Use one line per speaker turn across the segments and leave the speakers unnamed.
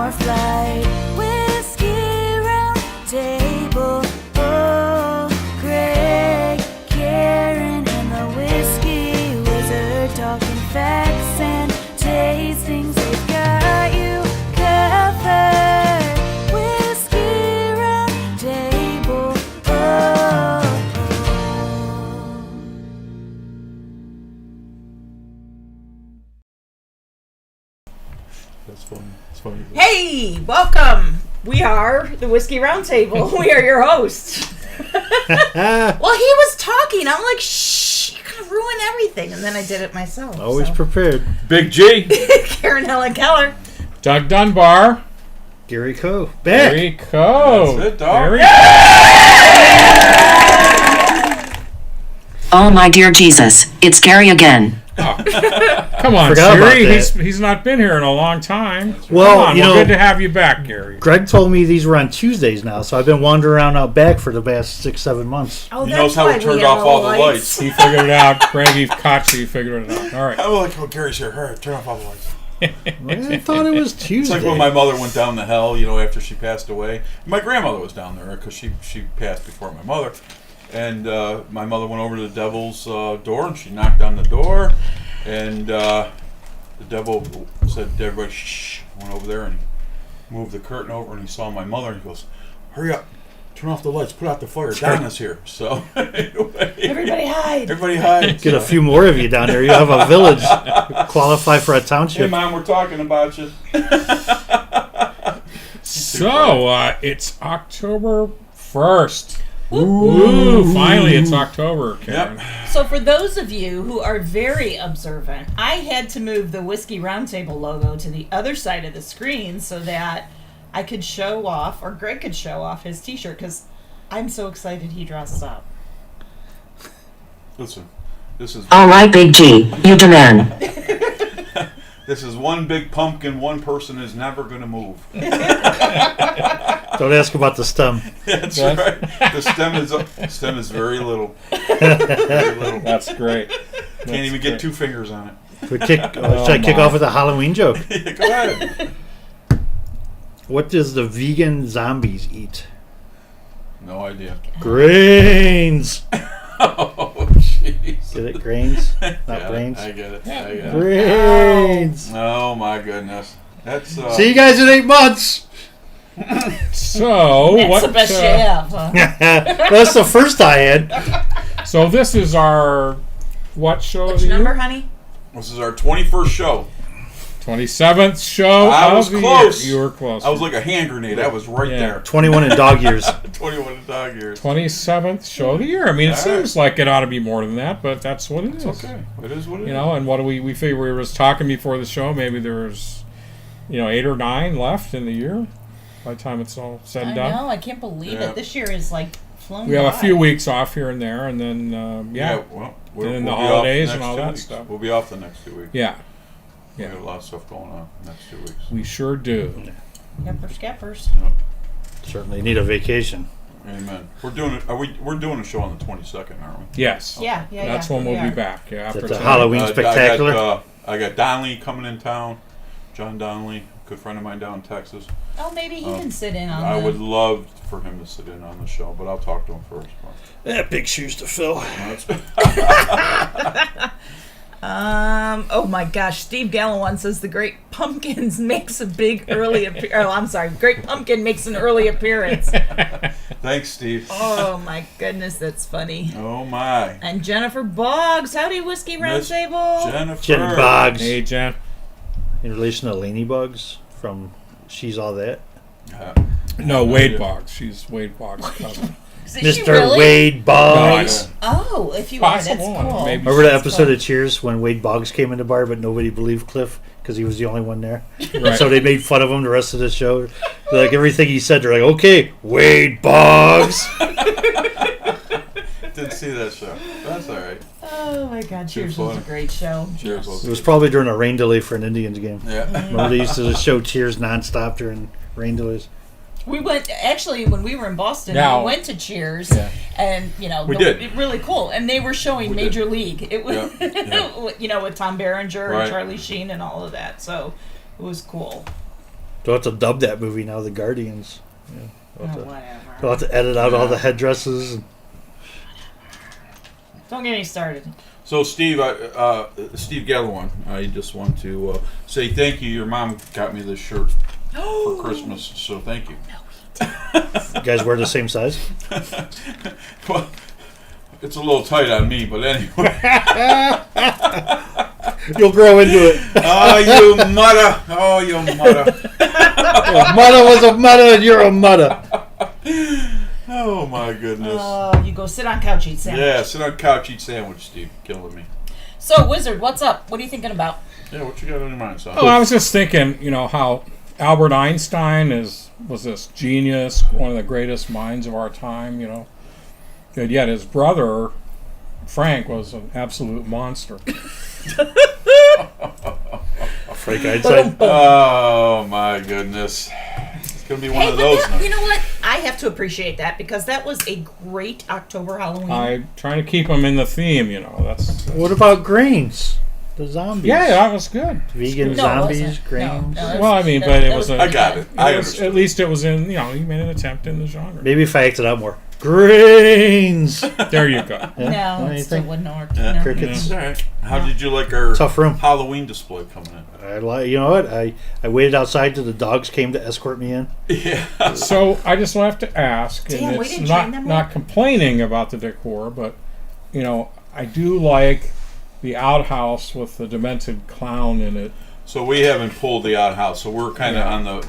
more flight. Whiskey round table. Oh, Greg, Karen, and the whiskey wizard talking facts and tastings. They've got you covered. Whiskey round table. Oh.
That's funny. It's funny.
Hey, welcome. We are the Whiskey Roundtable. We are your hosts. Well, he was talking. I'm like, shh, you're going to ruin everything. And then I did it myself.
Always
so.
prepared.
Big G.
Karen Helen Keller.
Doug Dunbar.
Gary Coe. Back.
Gary Coe.
That's it, dog.
Gary.
Oh my dear Jesus, it's Gary again.
Come on,
Forgot about
Gary.
that.
He's not been here in a long time.
Well,
Come on,
you know-
good to have you back, Gary.
Greg told me these were on Tuesdays now, so I've been wandering around out back for the past 6-7 months.
Oh,
He
that's
knows how
why
we turned
have
off all the lights.
He figured it out. Greggy Kotsky figured it out. All right.
I'm like, oh, Gary's here. Hurry, turn off all the lights.
I thought it was
It's
Tuesday.
like when my mother went down the hell, after she passed away. My grandmother was down there because she passed before my mother. And my mother went over to the devil's door and she knocked on the door. And the devil said to everybody, shh. Went over there and he moved the curtain over and he saw my mother and he goes, hurry up, turn off the lights, put out the fire. Donna's here. So anyway,
Everybody hide.
everybody hides.
Get a few more of you down there. You have a village. Qualify for a
Hey,
township.
Mom, we're talking about you.
So, it's October 1st. Ooh, finally it's October, Karen.
Yep.
So for those of you who are very observant, I had to move the Whiskey Roundtable logo to the other side of the screen so that I could show off, or Greg could show off his t-shirt, because I'm so excited he dressed up.
Listen, this is
All right, Big G, you demand.
this is one big pumpkin. One person is never going to move.
Don't ask about the stem.
That's right. The stem is very little. Very little.
That's great.
Can't even get 2 fingers on it.
Should I kick
my.
off with a Halloween joke?
Yeah, go ahead.
What does the vegan zombies eat?
No idea.
Grains.
Oh, jeez.
Get it? Grains? Not
Yeah,
brains?
I get it.
Yeah.
I get it.
Grains.
Oh my goodness. That's
See you guys in 8 months.
So,
That's
what?
the best you have, huh?
That's the first I had.
So this is our what show?
Which
of the
number,
year?
honey?
This is our 21st show.
27th show.
I
of
was
the
close.
Year. You were close.
I was like a hand grenade. I was right
Yeah.
there.
21 in dog years.
21 in dog years.
27th show of the year. I mean, it
All
seems like it ought to be more than that, but that's what it is.
It's okay. It is what it is.
You know, and what do we figured we were just talking before the show. Maybe there's, 8 or 9 left in the year by the time it's all said
I
and done.
know, I can't believe
Yeah.
it. This year is like flown
We have a
by.
few weeks off here and there, and then
Well,
And then
we'll
the
be off
holidays
next
and all
2
that
weeks.
stuff.
We'll be off the next 2 weeks.
yeah,
We got a lot of stuff going on next 2 weeks.
we sure do.
Yepper scappers.
Certainly need a vacation.
Amen. We're doing it. We're doing a show on the 22nd, aren't we?
Yes.
Yeah.
That's when
we
we'll be
are.
back. Yeah, after
That's a
tonight.
Halloween spectacular.
I got Donnelly coming in town. John Donnelly, good friend of mine down in Texas.
Oh, maybe he can sit in on
I
the...
would love for him to sit in on the show, but I'll talk to him first.
Big shoes to fill.
Oh my gosh, Steve Gallivan says the Great Pumpkins makes a big early Great Pumpkin makes an early appearance.
Thanks, Steve.
Oh my goodness, that's funny.
Oh my.
And Jennifer Boggs, howdy Whiskey
Miss
Roundtable.
Jennifer.
Jen Boggs.
Hey, Jen.
In relation to Laney Bugs from She's All That.
No, Wade Boggs. She's Wade Boggs' cousin.
Is she
Mr.
really?
Wade Boggs.
Oh, if you are, that's
Possible,
cool.
maybe.
Remember that
That's
episode
cool.
of Cheers when Wade Boggs came in the bar, but nobody believed Cliff because he was the only one there?
Right.
So they made fun of him the rest of the show. Like everything he said, they're like, okay, Wade Boggs.
Didn't see that show. That's all right.
Oh my god, Cheers was a
funny.
great show.
Cheers.
It was probably during a rain delay for an Indians game.
Yeah.
Remember they used to show Cheers nonstop during rain delays?
We went actually when we were in Boston.
Now-
we went to Cheers,
Yeah.
and
We did.
really cool. And they were showing
We
Major League. It was
Yeah.
with Tom Berenger
Right.
and Charlie Sheen and all of that. So it was cool.
They'll have to dub that movie now, The Guardians. Yeah.
Oh,
They'll, have to,
whatever.
they'll have to edit out all the headdresses. And,
Don't get me started.
So Steve, Steve Gallowan, I just want to say thank you. Your mom got me this shirt for Christmas, so thank you.
you guys wear the same size?
Well, it's a little tight on me, but anyway.
You'll grow into it.
Oh, you mother! Oh, you mother!
Mudda was a mudda and you're a mudda.
Oh my goodness!
You go sit on couch, eat sandwich.
Yeah, sit on couch, eat sandwich, Steve. Killing me.
So, Wizard, what's up? What are you thinking about?
Yeah, what you got on your mind, son?
Oh, I was just thinking, how Albert Einstein was this genius, one of the greatest minds of our time, And yet his brother, Frank, was an absolute monster.
Frank Einstein.
Oh my goodness! It's gonna be one
Hey,
of
but
those.
that,
nights.
you know what? I have to appreciate that because that was a great October Halloween.
I'm trying to keep him in the theme, that's
What about grains? The zombies.
yeah, that was good.
Vegan
No, it
zombies,
wasn't.
grains.
No,
Well, I mean, but it was a-
I got it. I understood.
At least it was in, he made an attempt in the genre.
Maybe if I acted out more. Grains.
There you go.
Yeah?
No, it still
Anything?
wouldn't work.
Yeah.
No.
Crickets.
All right. How did you like our
Tough room.
Halloween display coming in?
I like. You know what? I waited outside till the dogs came to escort me in.
Yeah.
So I just have to ask,
Damn,
and
we
it's
didn't
not
train them
not
yet.
complaining about the decor, but I do like the outhouse with the demented clown in it.
So we haven't pulled the outhouse, so we're kind of
Yeah.
on the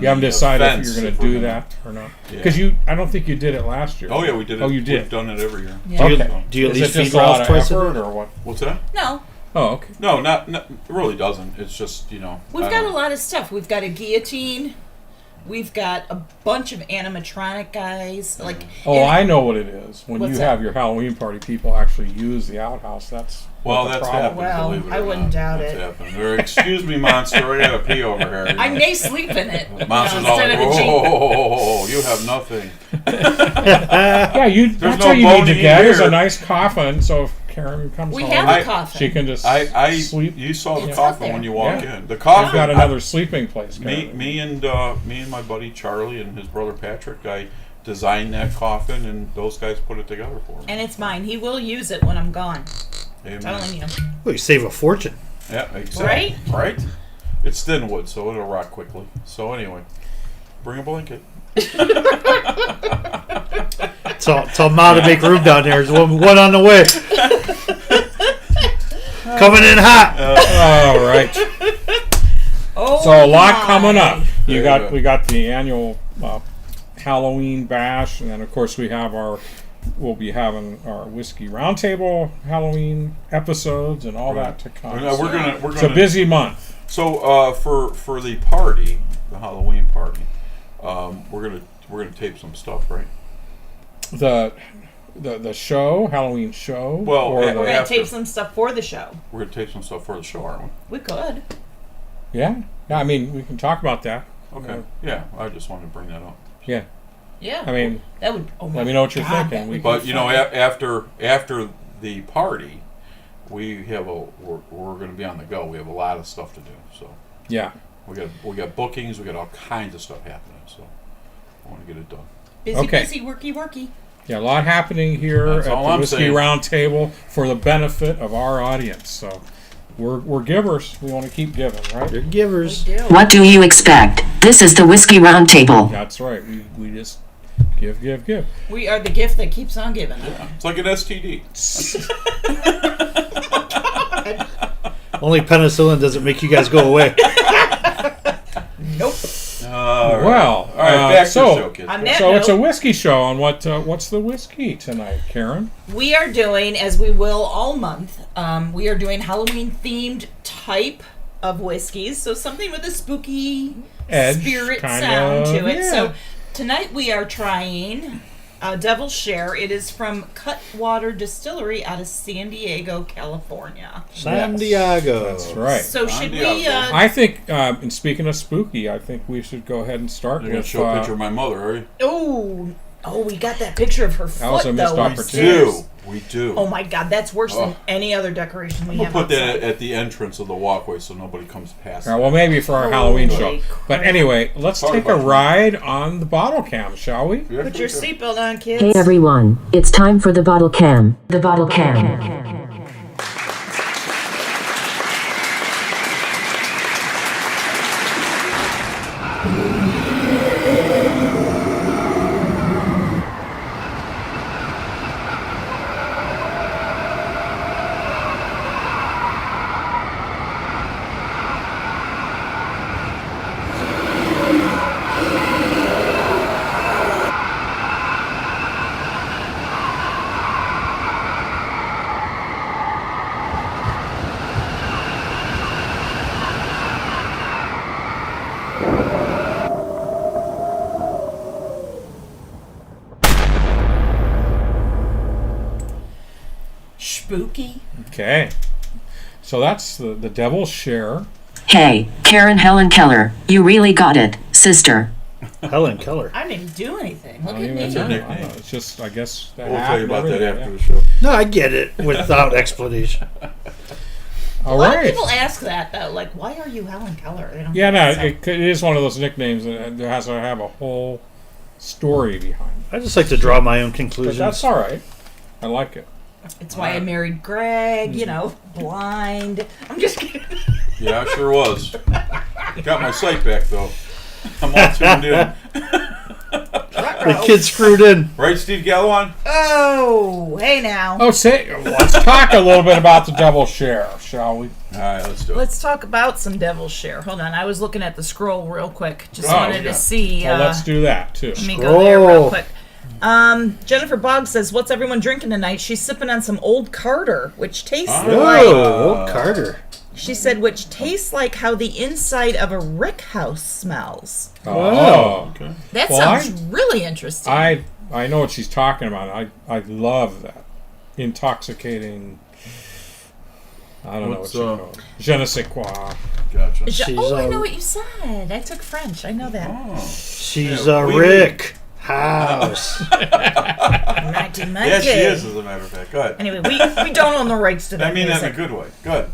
You haven't decided if
fence
you're going
if
to
we're
do
gonna-
that or not.
Yeah.
Because I don't think you did it last year.
Oh yeah, we did it.
Oh, you did.
We've done it every year.
Yeah.
Okay.
Do you at
Is
least
it just
feed
a lot
Ralph
of
twice a
effort
day?
or what?
What's that?
No,
Oh, okay.
No, not it really doesn't. It's just
we've got a lot of stuff. We've got a guillotine. We've got a bunch of animatronic guys. Like,
Oh,
and-
I know what it is. When
What's
you
that?
have your Halloween party, people actually use the outhouse. That's
Well,
what the
that's
problem.
happened.
Well,
believe it
I
or
wouldn't
not.
doubt
That's
it.
happened. Or, excuse me, monster. I gotta pee over here.
I may sleep in it.
Monster's all
instead
like,
of a jeep.
oh, you have nothing.
Yeah, that's
no
all you need
bone
to
in
get is
here.
a nice coffin. So if Karen comes
We
home,
have
I-
a coffin.
she can just
I
sleep.
you saw the
It's
coffin
out there.
when you walk
Yeah.
in. The
I've
coffin.
got another sleeping place.
Me and my buddy Charlie and his brother Patrick. I designed that coffin, and those guys put it together for me.
And it's mine. He will use it when I'm gone.
Amen.
Telling you.
Well, you save a fortune.
Yeah, exactly.
Right?
Right? It's thin wood, so it'll rot quickly. So anyway, bring a blanket.
Tell Ma to make room down there. There's one on the way. Coming in hot.
All right.
Oh,
So a lot
my.
coming up.
There you go.
We got the annual Halloween bash, and then of course we'll be having our whiskey roundtable Halloween episodes and all that to come.
We're gonna.
It's a busy month.
So for the party, the Halloween party, we're gonna tape some stuff, right?
The show, Halloween show.
Well,
or
yeah,
We're
the,
going to
after.
tape some stuff for the show.
We're gonna tape some stuff for the show, aren't we?
We could.
yeah. I mean, we can talk about that.
Okay. Yeah, I just wanted to bring that up.
Yeah.
Yeah.
I mean,
that would. Oh my
let me know what you're
God,
thinking.
that
We
would
But
be
you know,
fun.
after the party, we're going to be on the go. We have a lot of stuff to do. So
yeah.
we got bookings. We got all kinds of stuff happening. So I want to get it done.
Busy,
Okay.
busy, worky.
Yeah, a lot happening here
That's
at
all
the
I'm
Whiskey
saying.
Round Table for the benefit of our audience. So we're givers. We want to keep giving, right?
They're givers.
Do.
What do you expect? This is the Whiskey Roundtable.
That's right. We just give.
We are the gift that keeps on giving.
It's like an STD.
Only penicillin doesn't make you guys go away.
Nope.
All right.
Well,
all right. Back to
so-
the show, kids.
On that
So
note,
it's a whiskey show. On what's the whiskey tonight, Karen?
we are doing, as we will all month, we are doing Halloween themed type of whiskeys. So something with a spooky
Edge,
spirit
kind
sound
of,
to it.
yeah.
So tonight we are trying Devil's Share. It is from Cutwater Distillery out of San Diego, California.
San Diego.
That's right.
So
San
should we?
Diego.
I think, and speaking of spooky, I think we should go ahead and start
You're going
with.
to show a picture of my mother, are you?
Oh, we got that picture of her
That was
foot
a missed
though.
opportunity.
upstairs.
Do. We do.
Oh my God, that's worse than
Oh.
any other decoration we
We'll
have
put that
outside.
at the entrance of the walkway so nobody comes past.
All right, well, maybe for our Halloween show.
Holy
But
crap.
anyway, let's
Sorry
take a
about that.
ride on the bottle cam, shall we?
Yeah,
Put your
sure.
seatbelt on, kids.
Hey everyone, it's time for the bottle cam. The bottle cam.
Spooky.
Okay. So that's the Devil's Share.
Hey, Karen Helen Keller, you really got it, sister.
Helen Keller.
I didn't do anything. Look
I don't
at
even
me.
her
know.
nickname.
I don't know. It's just, I guess, that
We'll
hat
tell you
and
about that
everything,
after
yeah.
the show.
No, I get it without explanation.
All
A lot of
right.
people ask that though, like, why are you Helen Keller? They don't
Yeah, no,
say.
it is one of those nicknames that has to have a whole story behind it.
I just like to draw my own
But
conclusions.
that's all right. I like it.
It's why I married Greg. You know, blind. I'm just kidding.
Yeah, I sure was. Got my sight back though. I'm all tuned in.
The kid screwed in.
Right, Steve Gallon?
Oh, hey now.
Oh, say, let's talk a little bit about the Devil's Share, shall we?
All right, let's do it.
Let's talk about some Devil's Share. Hold on, I was looking at the scroll real quick. Just
Oh,
wanted
okay.
to see.
Well, let's do that, too.
Let me go there real
Scroll.
quick. Jennifer Boggs says, "What's everyone drinking tonight?" She's sipping on some Old Carter, which tastes like.
Oh, old Carter.
She said, "Which tastes like how the inside of a rick house smells."
Oh.
Okay.
That
Well,
sounds really interesting.
I know what she's talking about. I love that. Intoxicating. I don't know what
What's,
you call it. Je ne sais quoi.
Gotcha.
Je-
She's,
oh, I know what you said. I took French. I know that.
Oh.
She's
Yeah,
a
we-
Rick House.
Mighty, mighty.
Yeah, she is, as a matter of fact. Go ahead.
Anyway, we don't own the rights to that
I mean that in a
music.
good way. Good.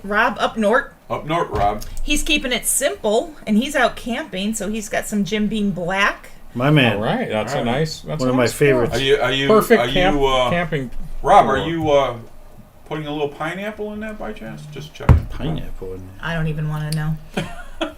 Rob up north.
Up north, Rob.
He's keeping it simple, and he's out camping, so he's got some Jim Beam Black.
My man.
All right, that's
All
a
right.
nice. That's
One
a
of my
nice
favorites.
Are you
Perfect
are you
camping.
Rob, are you putting a little pineapple in that by chance? Just checking.
Pineapple in there.
I don't even want to know.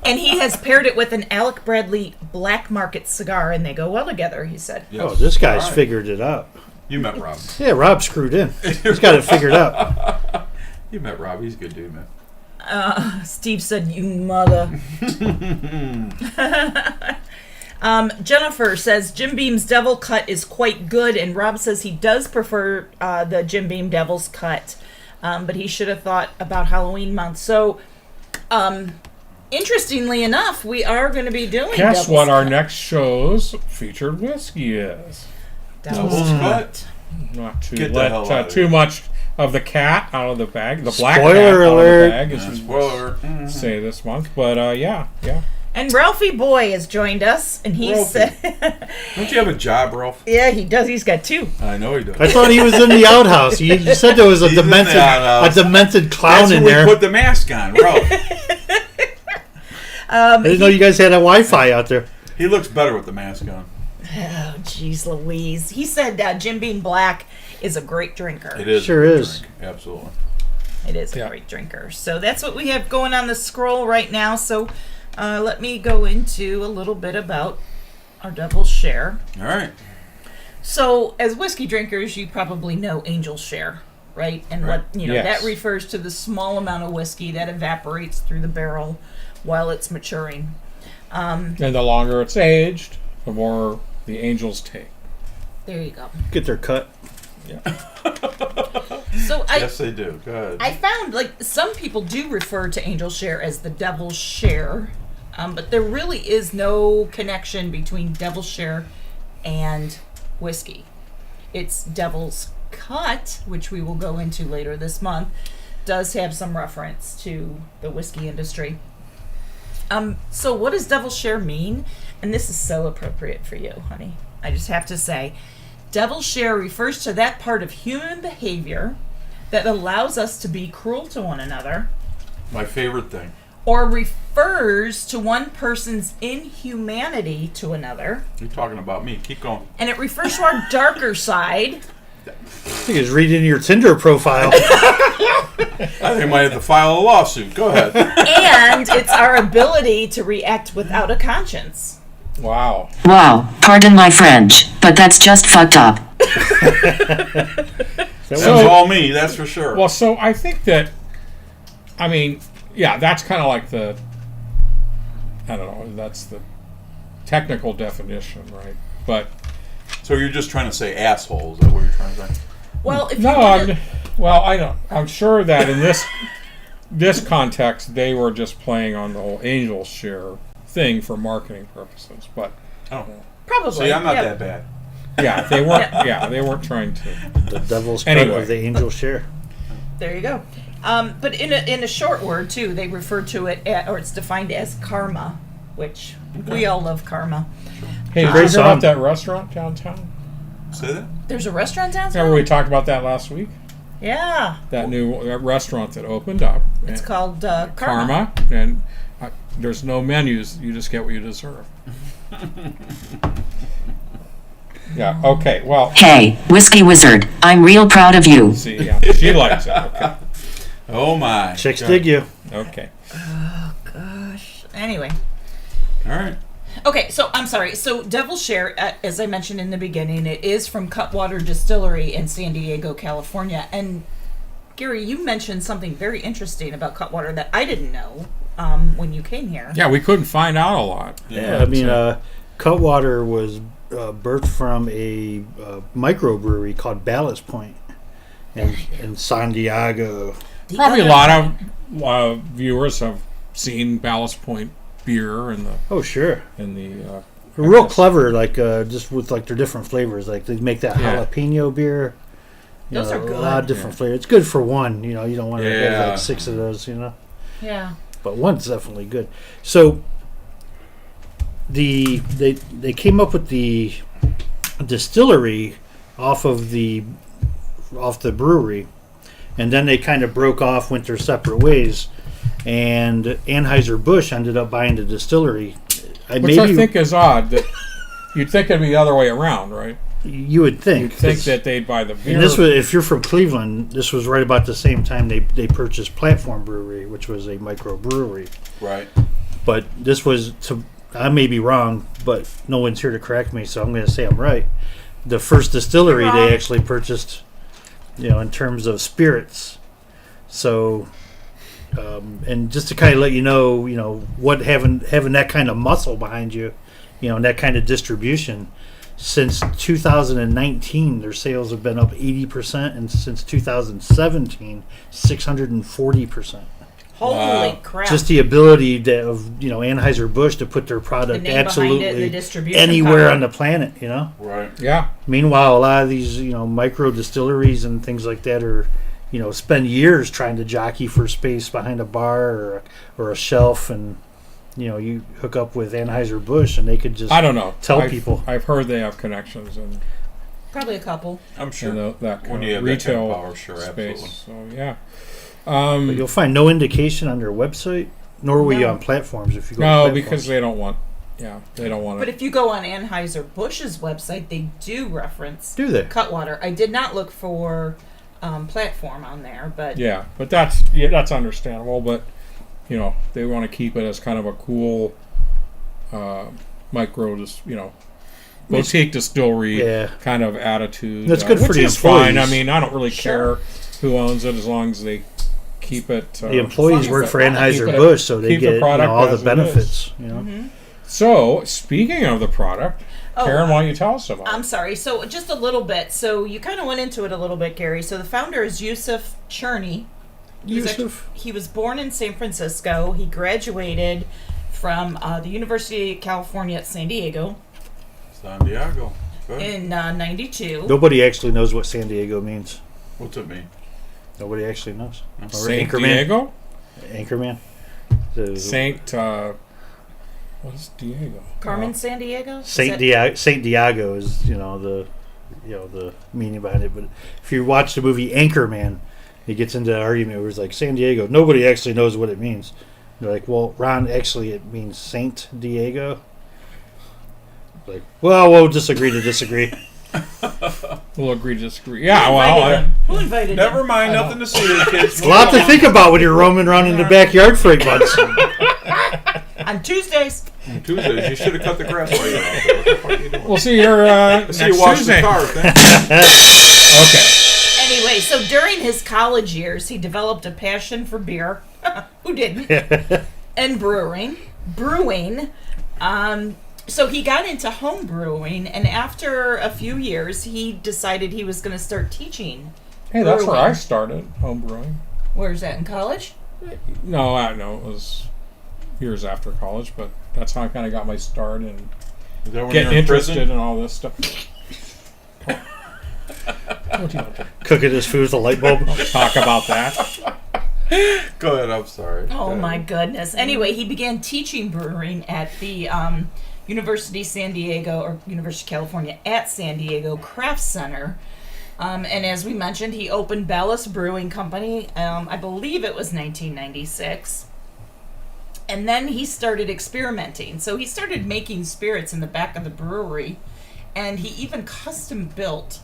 And he has paired it with an Alec Bradley Black Market cigar, and they go well together, he said.
Yes.
Oh, this guy's
All right.
figured it out.
You met Rob.
Yeah, Rob screwed in. He's got it figured out.
You met Rob. He's a good dude, man.
Steve said, "You mother." Jennifer says Jim Beam's Devil Cut is quite good, and Rob says he does prefer the Jim Beam Devil's Cut, but he should have thought about Halloween month. So, interestingly enough, we are going to be doing.
Guess
Devil's
what our
Cut.
next show's featured whiskey is.
Devil's
Devil's
Cut.
Not to
Get the
let
hell out of
too
here.
much of the cat out of the bag, the black
Spoiler
cat
alert.
out of the bag, as we
Spoiler.
say this month. But yeah.
And Ralphie Boy has joined us, and he
Ralphie.
said,
Don't you have a job, Ralph?
"Yeah, he does. He's got two."
I know he does.
I thought he was in the outhouse. You said there was a
He's in the
demented,
outhouse.
clown
That's
in
when we
there.
put the mask on, Ralph.
I didn't know you guys had a Wi-Fi out there.
He looks better with the mask on.
Oh, jeez, Louise. He said Jim Beam Black is a great drinker.
It is.
Sure
a good
is.
drink. Absolutely.
It is a
Yeah.
great drinker. So that's what we have going on the scroll right now. So let me go into a little bit about our Devil's Share.
All right.
So as whiskey drinkers, you probably know Angel's Share, right? And
Right.
what
Yes.
that refers to the small amount of whiskey that evaporates through the barrel while it's maturing.
And the longer it's aged, the more the angels take.
There you go.
Get their cut.
So
Yes, they do. Good.
I found like some people do refer to Angel's Share as the Devil's Share, but there really is no connection between Devil's Share and whiskey. It's Devil's Cut, which we will go into later this month, does have some reference to the whiskey industry. So what does Devil's Share mean? And this is so appropriate for you, honey. I just have to say, Devil share refers to that part of human behavior that allows us to be cruel to one another,
My favorite thing.
or refers to one person's inhumanity to another,
You're talking about me. Keep going.
and it refers to our darker side.
I think it's reading your Tinder profile.
I think I might have to file a lawsuit. Go ahead.
And it's our ability to react without a conscience.
Wow.
Wow, pardon my French, but that's just fucked up.
That's all me, that's for sure.
Well, so I think that, I mean, yeah, that's kind of like the, I don't know, that's the technical definition, right? But
So you're just trying to say asshole, is that what you're trying to say?
Well, if
no,
you did
I don't. I'm sure that in this context, they were just playing on the whole angel share thing for marketing purposes. But
Oh.
probably.
See, I'm not
yeah.
that bad.
yeah, they weren't. Yeah, they weren't trying to.
The devil's cut
Anyway.
of the angel share.
There you go. But in a short word too, they refer to it, or it's defined as karma, which we all love karma.
Hey, did you
Great
hear
song.
about that restaurant downtown?
Say that?
There's a restaurant downtown.
Remember we talked about that last week?
Yeah,
That new restaurant that opened up.
it's
and-
called Karma.
Karma, and there's no menus. You just get what you deserve. Yeah. Okay. Well,
Hey, Whiskey Wizard, I'm real proud of you.
see, yeah, she likes it. Okay.
Oh my.
Chicks
God.
dig you.
Okay.
Gosh. Anyway.
All right.
Okay, so I'm sorry. So Devil Share, as I mentioned in the beginning, it is from Cutwater Distillery in San Diego, California. And Gary, you mentioned something very interesting about Cutwater that I didn't know when you came here.
Yeah, we couldn't find out a lot.
Yeah, I mean, Cutwater was birthed from a microbrewery called Ballast Point in San Diego.
Probably a lot of viewers have seen Ballast Point beer in the
Oh, sure.
I
Real
guess-
clever, like just with like their different flavors. Like they make that
Yeah.
jalapeno beer. You
Those
know,
are good.
A lot of different flavors. It's good for one. You know, you don't want to
Yeah.
have like 6 of those. You know,
Yeah.
but one's definitely good. So they came up with the distillery off the brewery, and then they kind of broke off, went their separate ways, and Anheuser-Busch ended up buying the distillery.
Which I think is odd. That you'd think it'd be the other way around, right?
you would think.
You'd think
'cause-
that they'd buy the beer.
And this was, if you're from Cleveland, this was right about the same time they purchased Platform Brewery, which was a microbrewery.
Right.
But this was, I may be wrong, but no one's here to correct me, so I'm going to say I'm right. The first distillery
You're
they
wrong.
actually purchased, in terms of spirits. So, and just to kind of let you know, what having that kind of muscle behind you, and that kind of distribution. Since 2019, their sales have been up 80%, and since 2017, 640%.
Holy
Wow.
crap.
Just the ability of Anheuser-Busch to put their product
The name behind it, the
absolutely
distribution
anywhere
power.
on the planet.
Right.
yeah.
Meanwhile, a lot of these micro distilleries and things like that are spend years trying to jockey for space behind a bar or a shelf, and you hook up with Anheuser-Busch and they could just
I don't know.
Tell people.
I've heard they have connections in,
Probably a couple.
I'm sure.
that kind
When you
of
have that kind of
retail
power, sure,
space.
absolutely.
So yeah.
But you'll find no indication on their website, nor will you
No.
on platforms if you go. to
No,
platforms.
because they don't want. Yeah, they don't want
But
it.
if you go on Anheuser-Busch's website, they do reference
do they?
Cutwater. I did not look for platform on there, but
Yeah, but that's understandable. But they want to keep it as kind of a cool micro, boutique distillery
Yeah.
kind of attitude.
That's good for
which
the
is fine. I
employees.
mean, I don't really
Sure.
care who owns it as long as they keep it.
The employees
as
work
the
for
product-
Anheuser-Busch, so they
keep the
get
product
all the
as it
benefits.
So, speaking of the product, Karen, why don't you tell us about
I'm
it?
sorry. So just a little bit. So you kind of went into it a little bit, Gary. So the founder is Yusuf Cherney.
Yusuf.
He was born in San Francisco. He graduated from the University of California at San Diego
San Diego. Good.
in 92.
Nobody actually knows what San Diego means.
What's it mean?
Nobody actually knows. Or
Saint
Anchorman.
Diego?
Anchorman. The-
Saint, what is Diego?
Carmen San Diego? Is
Saint
that-
Diego. Saint Diego is the the meaning behind it. But if you watch the movie Anchorman, he gets into an argument where it's like San Diego. Nobody actually knows what it means. They're like, well, Ron, actually, it means Saint Diego. Like, well, we'll disagree to disagree.
We'll agree to disagree. Yeah, well,
Who invited
Never
him?
mind, nothing to see here, kids.
A lot to think about when you're roaming around in the backyard for 8 months.
On Tuesdays.
Tuesdays, you should have cut the grass while you're out there. What the fuck are you doing?
we'll see you next
See you wash
Tuesday.
the car. Thanks.
Okay.
Anyway, so during his college years, he developed a passion for beer. Who didn't? And brewing. So he got into home brewing, and after a few years, he decided he was going to start teaching.
Hey, that's where I
brewing.
started home brewing.
Where's that, in college?
No, it was years after college, but that's how I kind of got my start in
Is that when
getting
you're in
interested
prison?
in all this stuff. What do you want to
Cooking his food with a light bulb.
talk about that?
Go ahead, I'm sorry.
Oh
Go
my
ahead.
goodness. Anyway, he began teaching brewing at the University of San Diego, or University of California at San Diego Craft Center. And as we mentioned, he opened Ballast Brewing Company, I believe it was 1996. And then he started experimenting. So he started making spirits in the back of the brewery, and he even custom built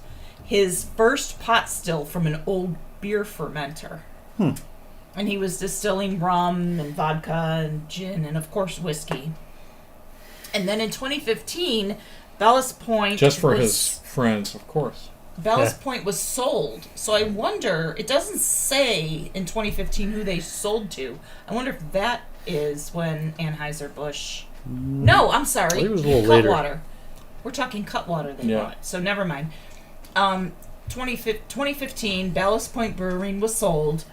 his first pot still from an old beer fermenter. And he was distilling rum and vodka and gin and, of course, whiskey. And then in 2015, Ballast Point
Just for
was,
his friends, of course.
Ballast
Yeah.
Point was sold. So I wonder, it doesn't say in 2015 who they sold to. I wonder if that is when Anheuser-Busch... No, I'm sorry.
I think it was a little later.
Cutwater. We're talking Cutwater they
Yeah.
bought. So never mind. 2015, Ballast Point Brewing was sold.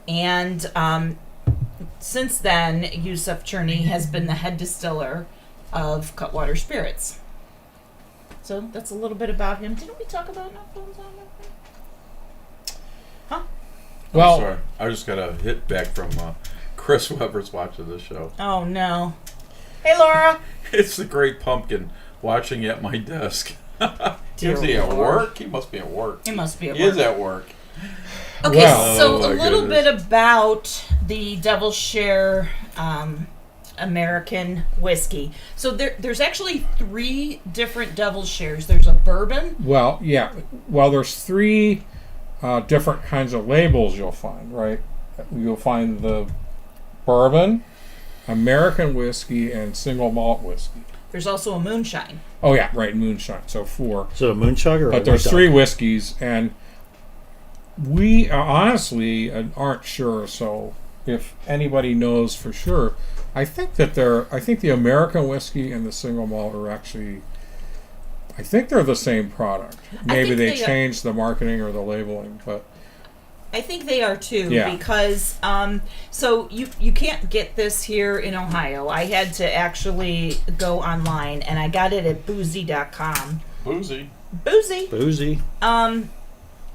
And since then, Yusuf Cherney has been the head distiller of Cutwater Spirits. So that's a little bit about him. Didn't we talk about Knockbones on that?
Well,
Sorry, I just got a hit back from Chris Weber's watching this show.
Oh no. Hey Laura.
It's the Great Pumpkin watching at my desk.
Dear
Is he at
Lord.
work? He must be at work.
It must be a
He is at work.
Okay,
Well-
so
Oh,
a
my
little
goodness.
bit about the Devil's Share American whiskey. So there's actually 3 different Devil's Shares. There's a bourbon.
well, yeah. Well, there's 3 different kinds of labels you'll find, right? You'll find the bourbon, American whiskey, and single malt whiskey.
There's also a moonshine.
Oh yeah, right, moonshine. So 4.
Is it a moonshug or a
But there's
white
3
dog?
whiskeys, and we honestly aren't sure. So if anybody knows for sure, I think the American whiskey and the single malt are actually, I think they're the same product. Maybe
think
they
they are.
changed the marketing or the labeling, but
I think they are too,
Yeah.
because so you can't get this here in Ohio. I had to actually go online, and I got it at boozy.com.
Boozy.
Boozy.
Boozy.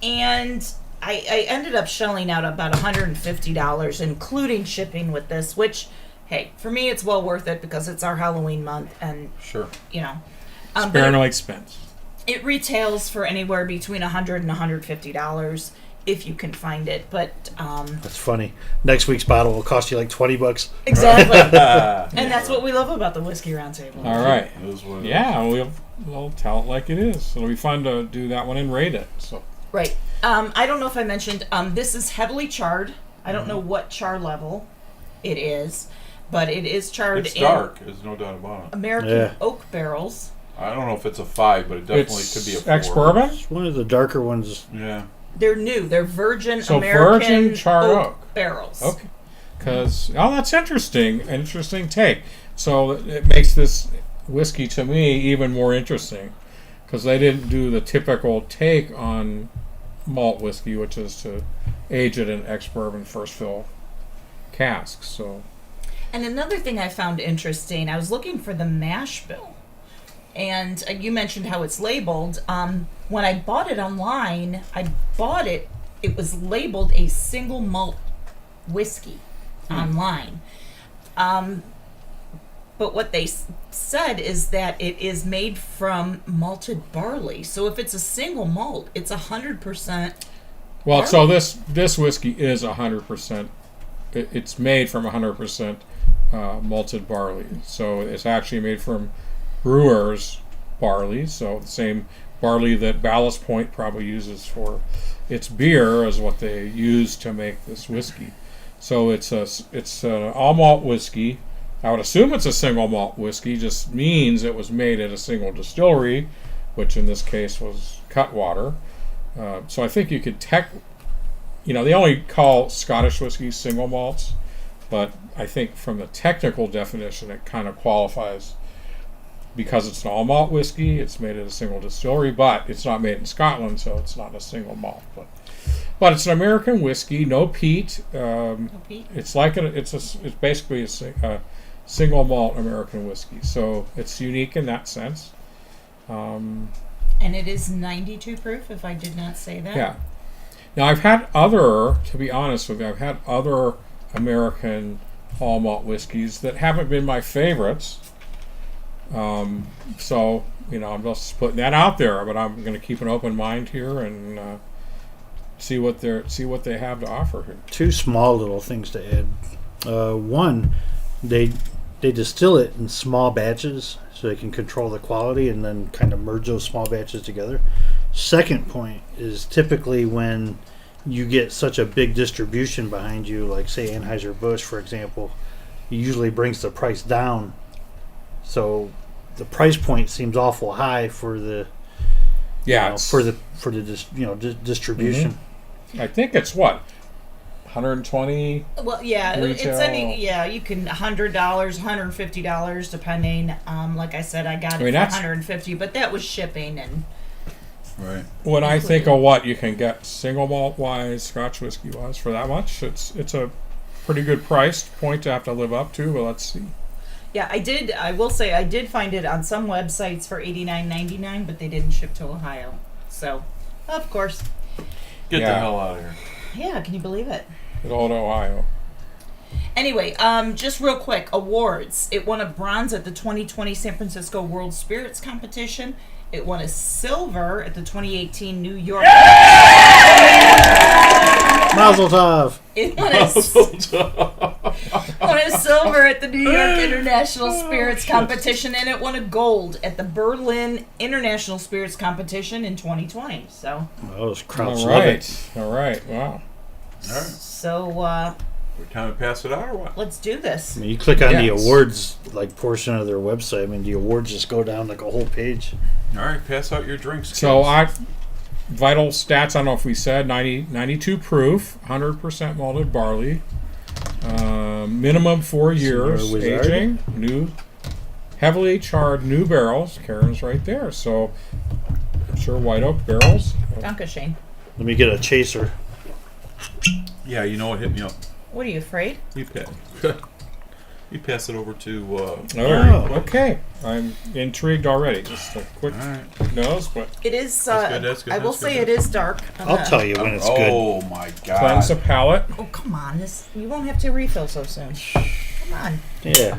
And I ended up shelling out about $150, including shipping with this, which, hey, for me it's well worth it because it's our Halloween month, and
Sure.
you know.
spare
But
no expense.
it retails for anywhere between $100 and $150 if you can find it, but
That's funny. Next week's bottle will cost you like $20.
exactly. And that's what we love about the Whiskey Roundtable.
All right.
It is what it is.
Yeah, we'll tell it like it is. It'll be fun to do that one and rate it. So
Right. I don't know if I mentioned, this is heavily charred. I don't know what char level it is, but it is charred
It's
in
dark. There's no doubt about it.
American
Yeah.
oak barrels.
I don't know if it's a 5, but it definitely
it's
could be a 4.
ex-bourbon.
It's one of the darker ones.
Yeah.
They're new. They're virgin
So
American
virgin charred
oak
oak.
barrels.
Okay. Because that's interesting. Interesting take. So it makes this whiskey to me even more interesting because they didn't do the typical take on malt whiskey, which is to age it in ex-bourbon first fill casks. So
And another thing I found interesting, I was looking for the mash bill. And you mentioned how it's labeled. When I bought it online, it was labeled a single malt whiskey online. But But what they said is that it is made from malted barley. So if it's a single malt, it's 100%.
Well, so this whiskey is 100%. It's made from 100% malted barley. So it's actually made from brewer's barley. So the same barley that Ballast Point probably uses for its beer is what they use to make this whiskey. So it's an all malt whiskey. I would assume it's a single malt whiskey. Just means it was made at a single distillery, which in this case was Cutwater. So I think you could they only call Scottish whiskey single malts, but I think from the technical definition it kind of qualifies because it's an all malt whiskey. It's made at a single distillery, but it's not made in Scotland, so it's not a single malt. But it's an American whiskey, no peat. It's like it's basically a single malt American whiskey, so it's unique in that sense.
And it is 92 proof, if I did not say that.
Yeah. Now to be honest with you, I've had other American all malt whiskeys that haven't been my favorites. So I'm just putting that out there, but I'm going to keep an open mind here and see what they have to offer here.
Two small little things to add. One, they distill it in small batches so they can control the quality and then kind of merge those small batches together. Second point is typically when you get such a big distribution behind you, like say Anheuser-Busch, for example, it usually brings the price down. So the price point seems awful high for the distribution.
Mm-hmm. I think it's what 120.
Well, yeah,
retail.
you can $100, $150 depending. Like I said, I got it for $150, but that was shipping and.
Right.
When I think of what you can get single malt wise, Scotch whiskey wise for that much, it's a pretty good price point to have to live up to. But let's see.
Yeah, I will say I did find it on some websites for $89.99, but they didn't ship to Ohio. So, of course.
Get the hell out of here.
Yeah, can you believe it?
Good old Ohio.
Anyway, just real quick, awards. It won a bronze at the 2020 San Francisco World Spirits Competition. It won a silver at the 2018 New York.
Mazel tov.
It won a silver at the New York International Spirits Competition, and it won a gold at the Berlin International Spirits Competition in 2020. So.
Those crowds
All
love
right.
it.
All right. Wow.
All right.
So.
We're time to pass it out or what?
Let's do this.
I mean, you click on the
Yes.
awards portion of their website. I mean, the awards just go down like a whole page.
All right, pass out your drinks.
So
kids.
vital stats. I don't know if we said 92 proof, 100% malted barley, minimum 4 years
Senior Wizard.
aging, new, heavily charred new barrels. Karen's right there. So I'm sure white oak barrels.
Danke, Shane.
Let me get a chaser.
Yeah, you know what hit me up?
What are you afraid?
You pass it over to.
Okay. I'm intrigued already. Just a quick
All right.
nose, but
It is.
That's good,
I will
that's
say
good.
it is dark.
I'll tell you when it's good.
Oh my God!
cleanse the palate.
Oh, come on! You won't have to refill so soon. Come on.
Yeah.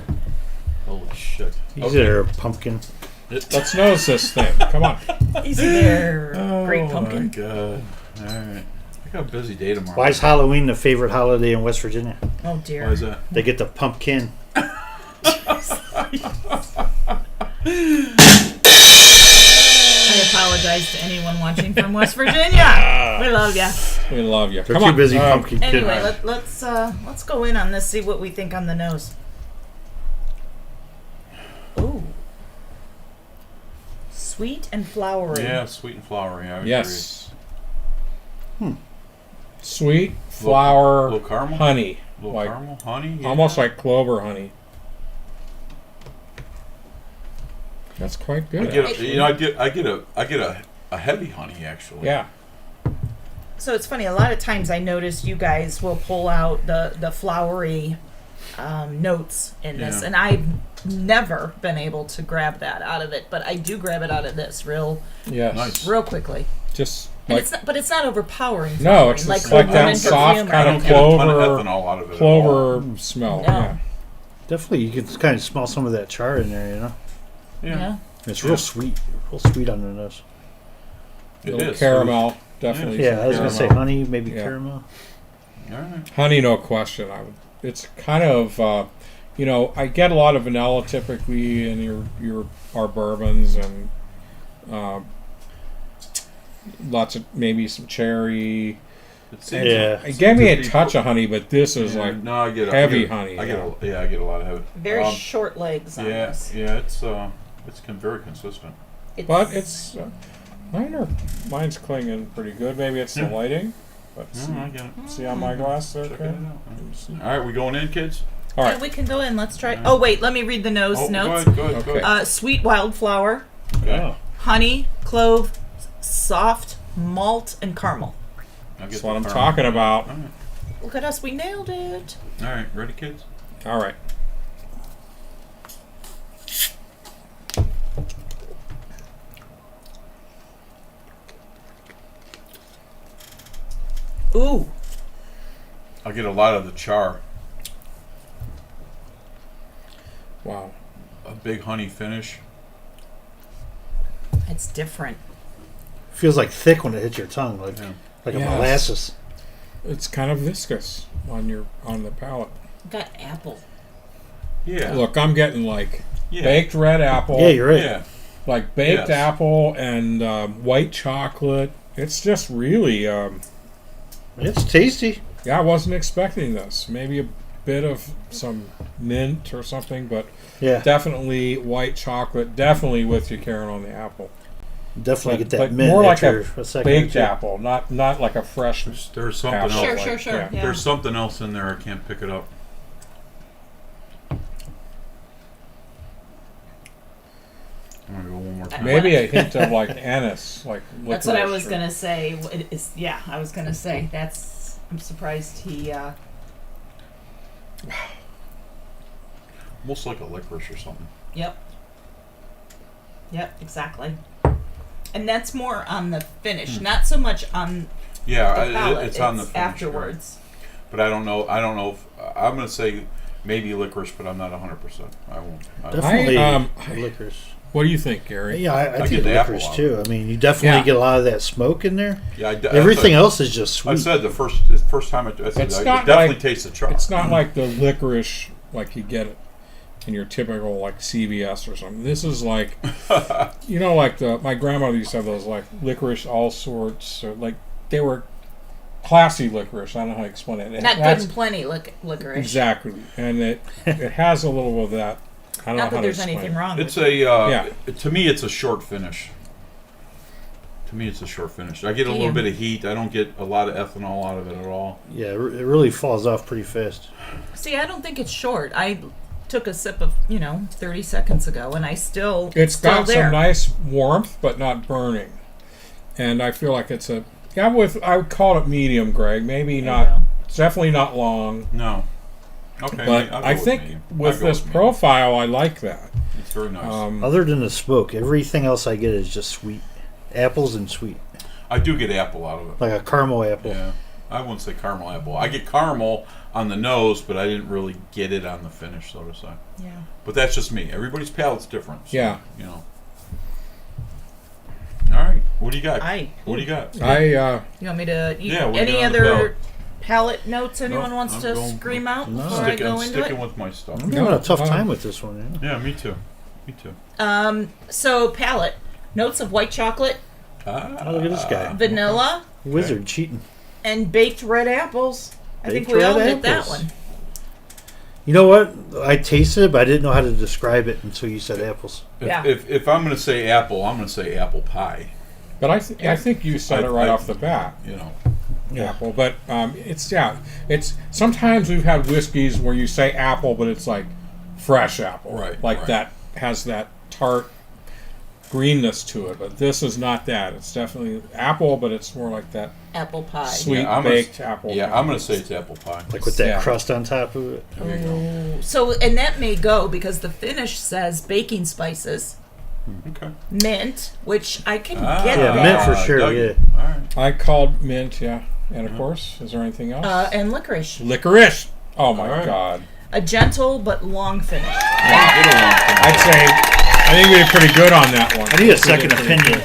Holy shit!
Easy there, pumpkin.
Let's nose this thing. Come on.
Easy there, great
Oh my
pumpkin.
God! All right. I got a busy day tomorrow.
Why is Halloween the favorite holiday in West Virginia?
Oh dear.
Why is that?
They get the pumpkin.
I apologize to anyone watching from West Virginia. We love ya.
We love you.
They're
Come
too
on.
busy pumpkin kid.
Anyway, let's go in on this. See what we think on the nose. Ooh. Sweet and flowery.
Yeah, sweet and flowery. I would
Yes. Sweet flower,
Little caramel?
honey,
agree. Little
like
caramel, honey. Yeah.
almost like clover honey. That's quite
I
good.
get,
actually.
I get a heavy honey actually.
Yeah.
So it's funny. A lot of times I notice you guys will pull out the flowery notes in this,
Yeah.
and I've never been able to grab that out of it. But I do grab it out of this real
Yes.
Nice.
quickly.
Just
And
like
it's not overpowering.
no,
flowering,
it's
like
just like
lemon
that soft
perfume or
I
kind
don't
of
get a ton of
clover,
ethanol out of it.
clover smell.
No.
Yeah.
Definitely, you can kind of smell some of that char in there. You know,
Yeah.
it's
Yeah.
real sweet on the nose.
It
Little
is.
caramel, definitely.
Yeah,
some
I was gonna say
caramel.
honey, maybe
Yeah.
caramel.
All right.
Honey, no question. It's kind of, I get a lot of vanilla typically in our bourbons, and lots of maybe some cherry.
It seems
Yeah.
It gave me a
to be-
touch of honey, but this is
Yeah,
like
no, I get
heavy
I get,
honey,
I get
yeah.
I get a lot of heavy.
Very
Um,
short legs on
Yeah,
this.
yeah, it's very consistent.
But it's mine's clinging pretty good. Maybe it's the
Yeah.
lighting. But
I get it.
see on my glass there,
Check it
Karen?
out. All right, we going in, kids?
All
Yeah,
right.
we can go in. Let's try. Oh wait, let me read the nose
Oh,
notes.
Go ahead,
Okay.
go ahead.
Sweet wildflower,
Okay.
Oh,
honey, clove, soft malt, and caramel.
I'll get
That's
the
what I'm
caramel.
talking about.
All right.
Look at us, we nailed it.
All right, ready, kids?
All right.
Ooh,
I'll get a lot of the char.
Wow.
A big honey finish.
it's different.
feels like thick when it hits your tongue, like
Yeah.
like
Yes.
a molasses.
It's kind of viscous on the palate.
Got apple.
Yeah.
Look, I'm getting like
Yeah.
baked red apple.
Yeah, you're right.
Yeah.
Like baked
Yes.
apple and white chocolate. It's just really,
It's tasty.
I wasn't expecting this. Maybe a bit of some mint or something, but
Yeah,
definitely white chocolate. Definitely with you, Karen, on the apple.
definitely
But-
get that
but
mint
more like
after a second. or
Baked
two.
apple, not like a fresh.
There's something
Apple.
else.
Sure,
like-
sure, sure.
yeah.
Yeah.
There's something else in there. I can't pick it up. I'm gonna go one more time.
Maybe a hint of like anise, like
That's what I
licorice
was
or-
gonna say. It is, yeah, I was gonna say that's. I'm surprised he.
Almost like a licorice or something.
Yep. Yep, exactly. And that's more on the finish, not so much on
Yeah,
the palate.
it's on the finish,
afterwards.
right. But I don't know. If I'm gonna say maybe licorice, but I'm not 100%. I won't.
Definitely
I-
licorice.
What do you think, Gary?
Yeah, I
I
think
get the apple
licorice
out
too. I mean, you definitely
Yeah.
get a lot of that smoke in there.
Yeah,
Everything else is just
I
sweet.
said the first time I said
It's
I
not
definitely
like-
taste the char.
It's not like the licorice like you get it in your typical like CVS or something. This is like, like my grandmother used to have those like licorice all sorts, or like they were classy licorice. I don't know how to explain it.
Not good
That's-
and plenty licorice.
Exactly, and it has a little of that. I don't
Not
know
that
how
there's
to explain
anything
it.
wrong
It's
with it.
Yeah.
To me, it's a short finish. To me, it's a short finish. I get a little
Damn.
bit of heat. I don't get a lot of ethanol out of it at all.
Yeah, it really falls off pretty fast.
See, I don't think it's short. I took a sip of, 30 seconds ago, and I still
It's
still
got
there.
some nice warmth, but not burning. And I feel like it's I would call it medium, Greg. Maybe
There you
not.
go.
It's definitely not long.
No. Okay.
But
I'll go
I think
medium.
with
I'll go
this
medium.
profile, I like that.
it's very nice.
Other than the smoke, everything else I get is just sweet. Apples and sweet.
I do get apple out of it.
Like a caramel apple.
Yeah. I wouldn't say caramel apple. I get caramel on the nose, but I didn't really get it on the finish, so to say.
Yeah.
But that's just me. Everybody's palate's different. So,
Yeah.
All right. What do you got?
I.
What do you got?
You want me to?
Yeah, we're
any
doing the
other palate notes anyone
No,
wants
I'm
to
going-
scream out
No.
before I go
I'm
into
sticking
it?
with my stuff.
I'm having a tough
No,
time with this one. Yeah.
Yeah, me too. Me too.
So palate notes of white chocolate,
Oh, look at this guy.
vanilla,
Wizard cheating.
and baked red apples. I think
Baked
we all
red
did that
apples.
one.
You know what? I tasted it, but I didn't know how to describe it until you said apples.
Yeah.
If I'm going to say apple, I'm going to say apple pie.
But I think you said it right off the bat.
You know.
Apple, but it's sometimes we've had whiskeys where you say apple, but it's like fresh apple,
Right,
Like
right.
that has that tart greenness to it. But this is not that. It's definitely apple, but it's more like that
Apple pie.
sweet
Yeah, I'm gonna-
baked apple.
Yeah, I'm going to say it's apple pie.
Like with that
Yeah.
crust on top of it.
There you go.
So, and that may go because the finish says baking spices,
Okay.
mint, which I can
Ah,
get
Yeah,
that.
mint for sure,
dug
yeah.
it. All right.
I called mint, yeah, and of course, is there anything else?
And licorice.
Licorice. Oh my
All right.
God!
A gentle but long finish.
I'd say I think we did pretty good on that one.
I need a second opinion.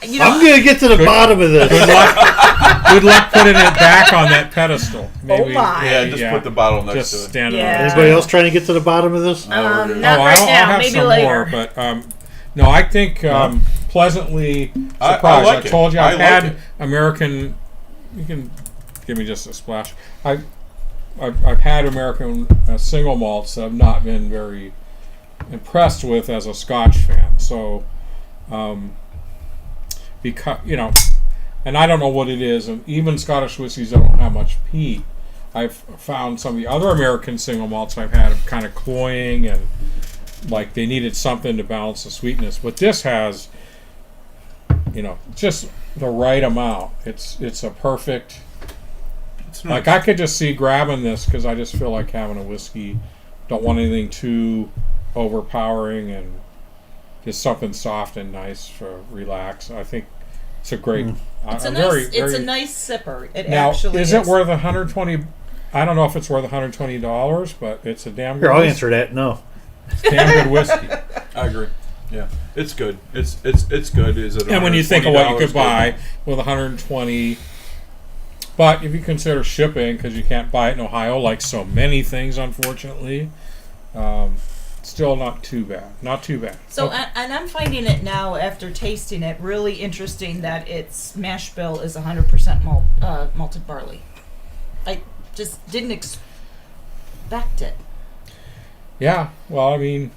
You know,
I'm gonna get to the bottom of this.
Good luck putting it back on that pedestal. Maybe,
my.
Yeah, just put the bottle next
just
to it.
stand
Yeah.
it.
Anybody else trying to get to the bottom of this?
not
Oh,
right
I'll
now.
have
Maybe
some
later.
more, but no, I think pleasantly
I
surprised.
like it.
told you
I
I've
like
had
it.
American. You can give me just a splash. I've had American single malts that I've not been very impressed with as a Scotch fan. So, because and I don't know what it is, and even Scottish whiskeys don't have much peat. I've found some of the other American single malts I've had of kind of cloying and like they needed something to balance the sweetness. But this has, just the right amount. It's a perfect.
It's
Like
nice.
I could just see grabbing this because I just feel like having a whiskey. Don't want anything too overpowering and just something soft and nice for relax. I think it's a great.
It's a
I'm
nice.
very,
It's
very,
a nice sipper. It
now,
actually
is it worth $120? I don't know if it's worth $120, but it's a damn good.
Here, I'll
whiskey.
answer that. No.
It's damn good whiskey.
I agree. Yeah, it's good. It's good. Is it?
And when you think of what you
$120
could buy
good?
with 120, but if you consider shipping, because you can't buy it in Ohio, like so many things, unfortunately, still not too bad. Not too bad.
So,
Okay.
and I'm finding it now after tasting it really interesting that its mash bill is 100% malted barley. I just didn't expect it.
Yeah. Well, I mean,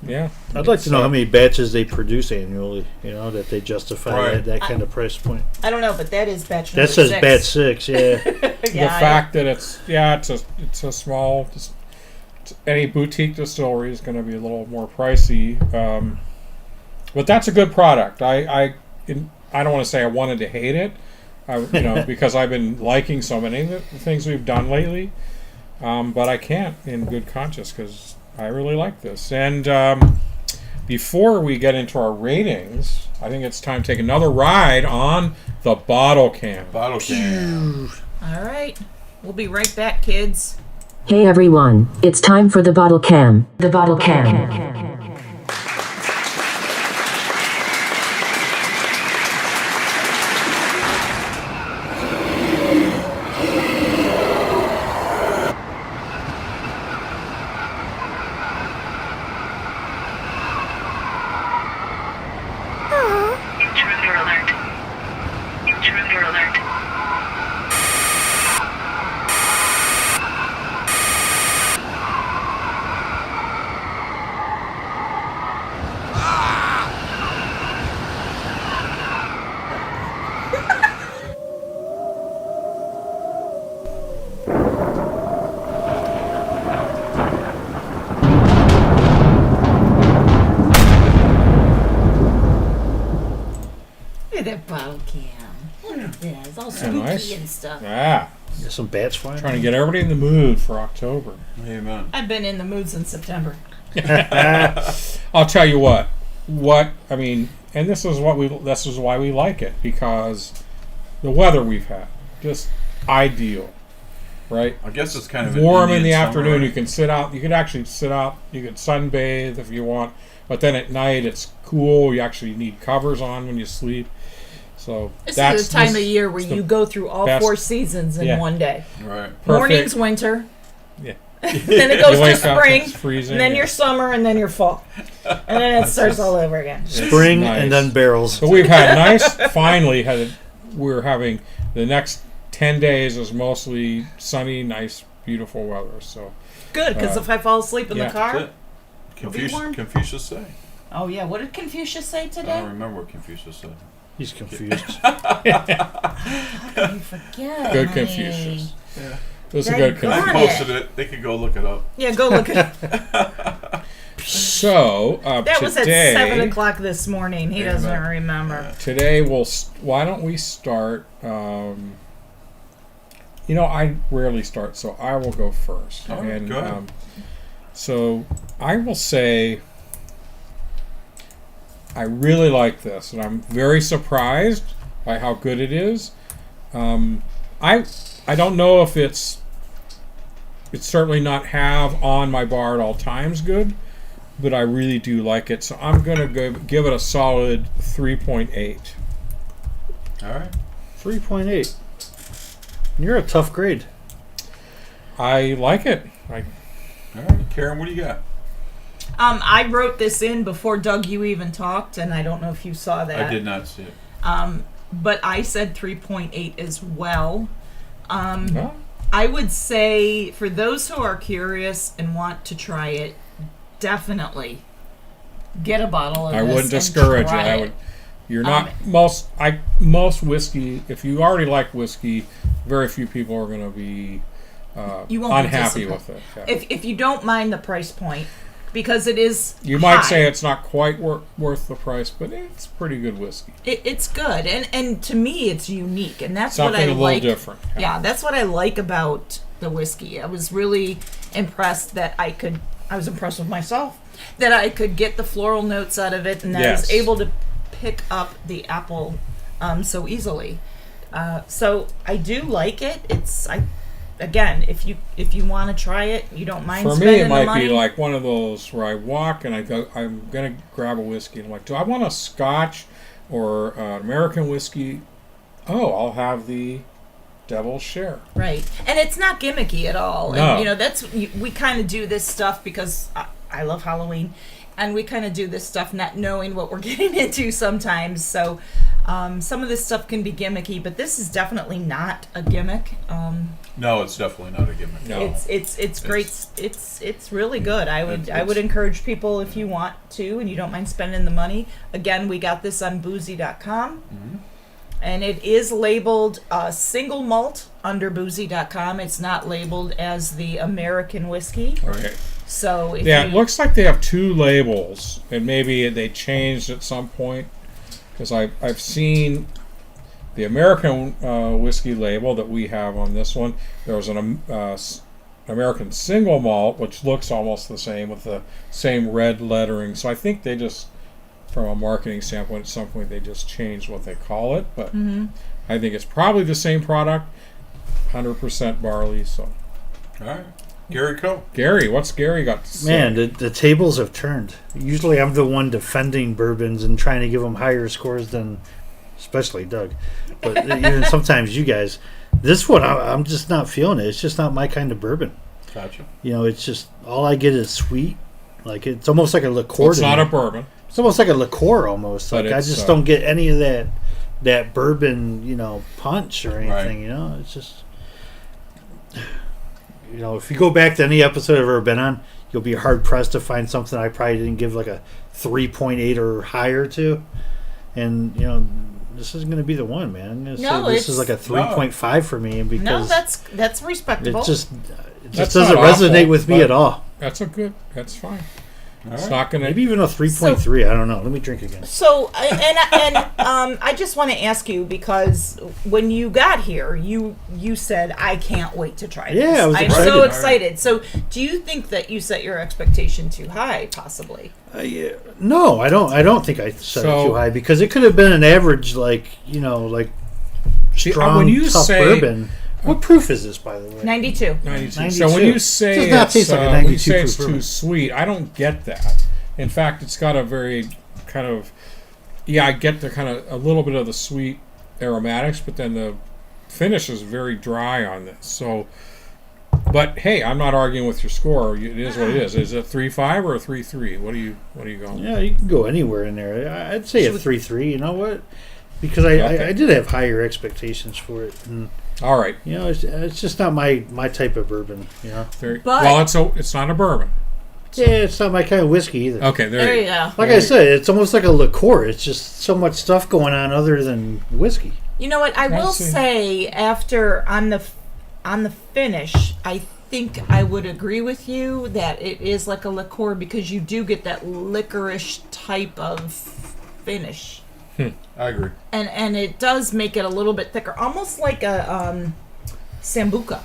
yeah.
I'd like to know how many batches they produce annually. That they justify
Right.
that kind of price point.
I don't know, but that is batch number
That says
6.
batch 6. Yeah.
The fact that it's a small. Any boutique distillery is going to be a little more pricey, but that's a good product. I don't want to say I wanted to hate it, because I've been liking so many of the things we've done lately, but I can't in good conscience because I really like this. And before we get into our ratings, I think it's time to take another ride on the bottle can.
Bottle can.
All right. We'll be right back, kids.
Hey everyone, it's time for the bottle cam. The bottle cam.
Intruder alert. Intruder alert.
Look at that bottle cam. Look at that. It's all spooky
nice?
and stuff.
There's some bats flying.
Trying to get everybody in the mood for October.
Amen.
I've been in the mood since September.
I'll tell you what I mean, and this is why we like it, because the weather we've had, just ideal, right?
I guess it's kind of an
Warm in
Indian
the
summer,
afternoon.
right?
You can sit out. You could actually sit out. You could sunbathe if you want, but then at night it's cool. You actually need covers on when you sleep. So
This
that's
is the time
this-
of year where
it's the
you go through all
best-
4 seasons in
Yeah.
one day.
Right.
perfect.
Morning's winter.
Yeah.
Then it
You
goes to
wake up,
spring.
it's freezing.
And then
yeah.
your summer, and then your fall. And then it starts all over again.
Spring
nice.
and then barrels.
So we've had we're having the next 10 days is mostly sunny, nice, beautiful weather. So
Good, because if I fall asleep in
yeah.
the car.
That's it.
warm.
Confucius say.
Oh, yeah. What did Confucius say
I
today?
don't remember what Confucius said.
He's confused.
How can you forget?
good
honey?
Confucius.
Yeah.
It was a
Thank
good
God.
I
Confucius.
posted it. They could go look it up.
Yeah, go look at it.
So
That was at
today,
7 o'clock this morning. He doesn't
Amen.
remember.
Today why don't we start? I rarely start, so I will go first.
All right, go ahead.
So I will say I really like this, and I'm very surprised by how good it is. I I don't know if it's certainly not have on my bar at all times good, but I really do like it. So I'm gonna give it a solid 3.8.
All right.
3.8. You're a tough grade.
I like it.
All right. Karen, what do you got?
I wrote this in before Doug, you even talked, and I don't know if you saw that.
I did not see it.
But I said 3.8 as well.
Well,
I would say for those who are curious and want to try it, definitely get a bottle of
I
this.
wouldn't
and
discourage it.
try
I would. You're not most whiskey. If you already like whiskey, very few people are going to be
You won't be
unhappy
disappointed.
with it. Yeah.
If you don't mind the price point, because it is
You might
high.
say it's not quite worth the price, but it's pretty good whiskey.
It's good, and to me it's unique, and that's
Something
what I
a little
like.
different.
Yeah, that's what I like about the whiskey. I was really impressed that I was impressed with myself that I could get the floral notes out of it, and I was
Yes.
able to pick up the apple so easily. So I do like it. Again, if you want to try it, you don't mind
For
spending
me, it
the
might
money.
be like one of those where I walk and I go, I'm going to grab a whiskey. And I'm like, do I want a Scotch or American whiskey? Oh, I'll have the Devil's Share.
Right, and it's not gimmicky at all.
No.
And we kind of do this stuff because I love Halloween, and we kind of do this stuff not knowing what we're getting into sometimes. So some of this stuff can be gimmicky, but this is definitely not a gimmick.
No, it's definitely not a gimmick.
No.
It's great. It's really good. I would encourage people, if you want to and you don't mind spending the money. Again, we got this on boozy.com. And it is labeled single malt under boozy.com. It's not labeled as the American whiskey.
Okay.
So if
Yeah,
you,
it looks like they have two labels, and maybe they changed at some point. Because I've seen the American whiskey label that we have on this one. There was an American single malt, which looks almost the same with the same red lettering. So I think they just, from a marketing standpoint, at some point they just changed what they call it. But I think it's probably the same product, 100% barley. So,
All right. Gary Coe.
Gary, what's Gary got to say?
Man, the tables have turned. Usually I'm the one defending bourbons and trying to give them higher scores than, especially Doug. But even sometimes you guys. This one, I'm just not feeling it. It's just not my kind of bourbon.
Gotcha.
It's just, all I get is sweet. Like, it's almost like a liqueur.
It's
to
not
me.
a bourbon.
It's almost like a liqueur almost.
But
Like, I
it's,
just don't get any of that bourbon, punch or anything,
Right.
It's just, if you go back to any episode I've ever been on, you'll be hard pressed to find something I probably didn't give like a 3.8 or higher to. And, this is going to be the one, man. I'm gonna say
No,
this is
it's-
like a 3.5 for me because
no, that's respectable.
it just
That's
doesn't
not
resonate
awful,
with me
but-
at all.
That's fine.
All
It's
right.
not going to.
Maybe even a 3.3. I don't know. Let me drink again.
So, I just want to ask you, because when you got here, you said, I can't wait to try this.
Yeah, I was
I'm
excited.
so excited. So, do you think that you set your expectation too high, possibly?
Yeah. No, I don't think I set it
So-
too high because it could have been an average, like
See,
strong,
when you
tough
say
bourbon. What proof is this, by the way?
92.
92. So when you say
Does not
it's,
taste like a
when
92
you say it's
proof
too
bourbon.
sweet, I don't get that. In fact, it's got a very kind of, I get the kind of a little bit of the sweet aromatics, but then the finish is very dry on this. So, but hey, I'm not arguing with your score. It is what it is. Is it 3.5 or a 3.3? What are you going?
Yeah, you can go anywhere in there. I'd say a 3.3. You know what? Because
Okay.
I did have higher expectations for it, and
All right.
it's just not my type of bourbon.
There,
But-
well, it's not a bourbon.
Yeah, it's not my kind of whiskey either.
Okay,
There you go.
Like I said, it's almost like a liqueur. It's just so much stuff going on other than whiskey.
You know what? I will
see.
say, after on the finish, I think I would agree with you that it is like a liqueur because you do get that licorice type of finish,
I agree.
and it does make it a little bit thicker, almost like a sambuca.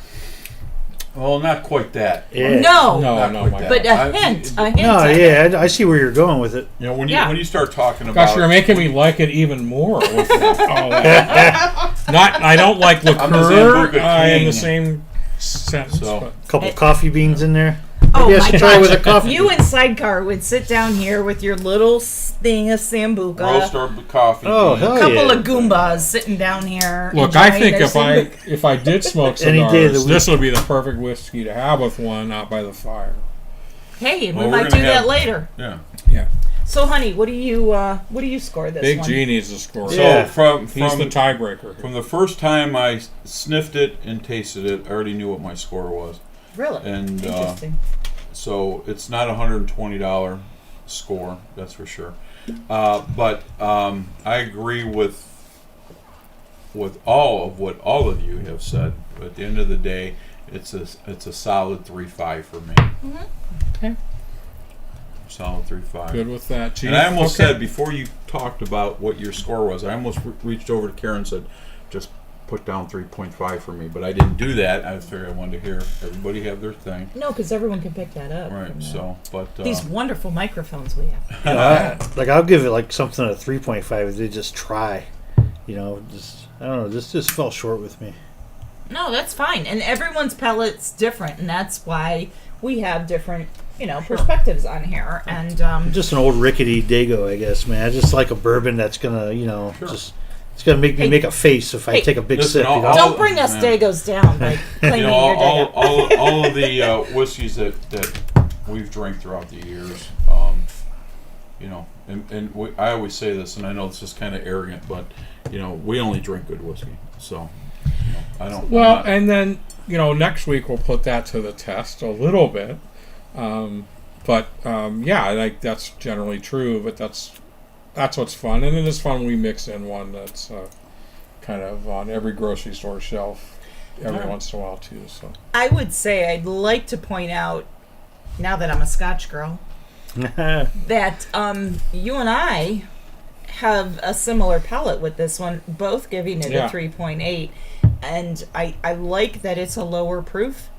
Well, not quite that.
Yeah.
No,
No,
Not quite
my
that.
but
I-
a hint.
No,
at it.
yeah, I see where you're going with it.
When you
Yeah.
when you start talking about
Gosh, you're making me like it even more with all that. Not, I don't like
I'm the
liqueur
Sambuca
in
king.
the same sentence.
So-
But
A couple coffee beans in there.
Oh
Maybe I
my
should try it
gosh.
with a coffee.
You and Sidecar would sit down here with your little thing of Sambuca.
Roast our coffee.
Oh,
beans.
hell
Couple
yeah.
of Goombas sitting down here.
look, I
enjoying
think
their
if I did smoke
Any day of the
cigars,
week.
this would be the perfect whiskey to have with one out by the fire.
Hey, we
Well, we're
might do
gonna
that
have-
later.
Yeah.
Yeah.
So, honey, what do you score this
Big
one?
G needs to score.
So
Yeah.
from
He's the tiebreaker.
from the first time I sniffed it and tasted it, I already knew what my score was.
Really?
And
Interesting.
so it's not a $120 score, that's for sure. But I agree with all of what all of you have said. But at the end of the day, it's a solid 3.5 for me.
Okay.
Solid 3.5.
Good with that, G.
And I almost
Okay.
said before you talked about what your score was, I almost reached over to Karen and said, just put down 3.5 for me. But I didn't do that. I figured I wanted to hear everybody have their thing.
No, because everyone can pick that up.
Right.
from the-
So, but
These wonderful microphones we have.
You know, like I'll give it like something a 3.5 if they just try. You know, just I don't know. This just fell short with me.
No, that's fine. And everyone's palate's different, and that's why we have different, perspectives on here. And
I'm just an old rickety Dago, I guess, man. I just like a bourbon that's gonna, it's gonna make me
Hey.
make a face if I
Hey.
take a big
Listen,
sip.
I'll-
You know?
I'll-
don't bring us
man.
Dagos down by claiming
you know,
your Dago.
all of the whiskeys that we've drank throughout the years, I always say this, and I know this is kind of arrogant, but we only drink good whiskey, so I don't.
Well,
I'm not-
and then next week we'll put that to the test a little bit. Yeah, like that's generally true. But that's what's fun, and it is fun when we mix in one that's kind of on every grocery store shelf every
Yeah.
once in a while too. So
I would say I'd like to point out, now that I'm a Scotch girl, that you and I have a similar palate with this one, both giving it
Yeah.
a 3.8, and I like that it's a lower proof.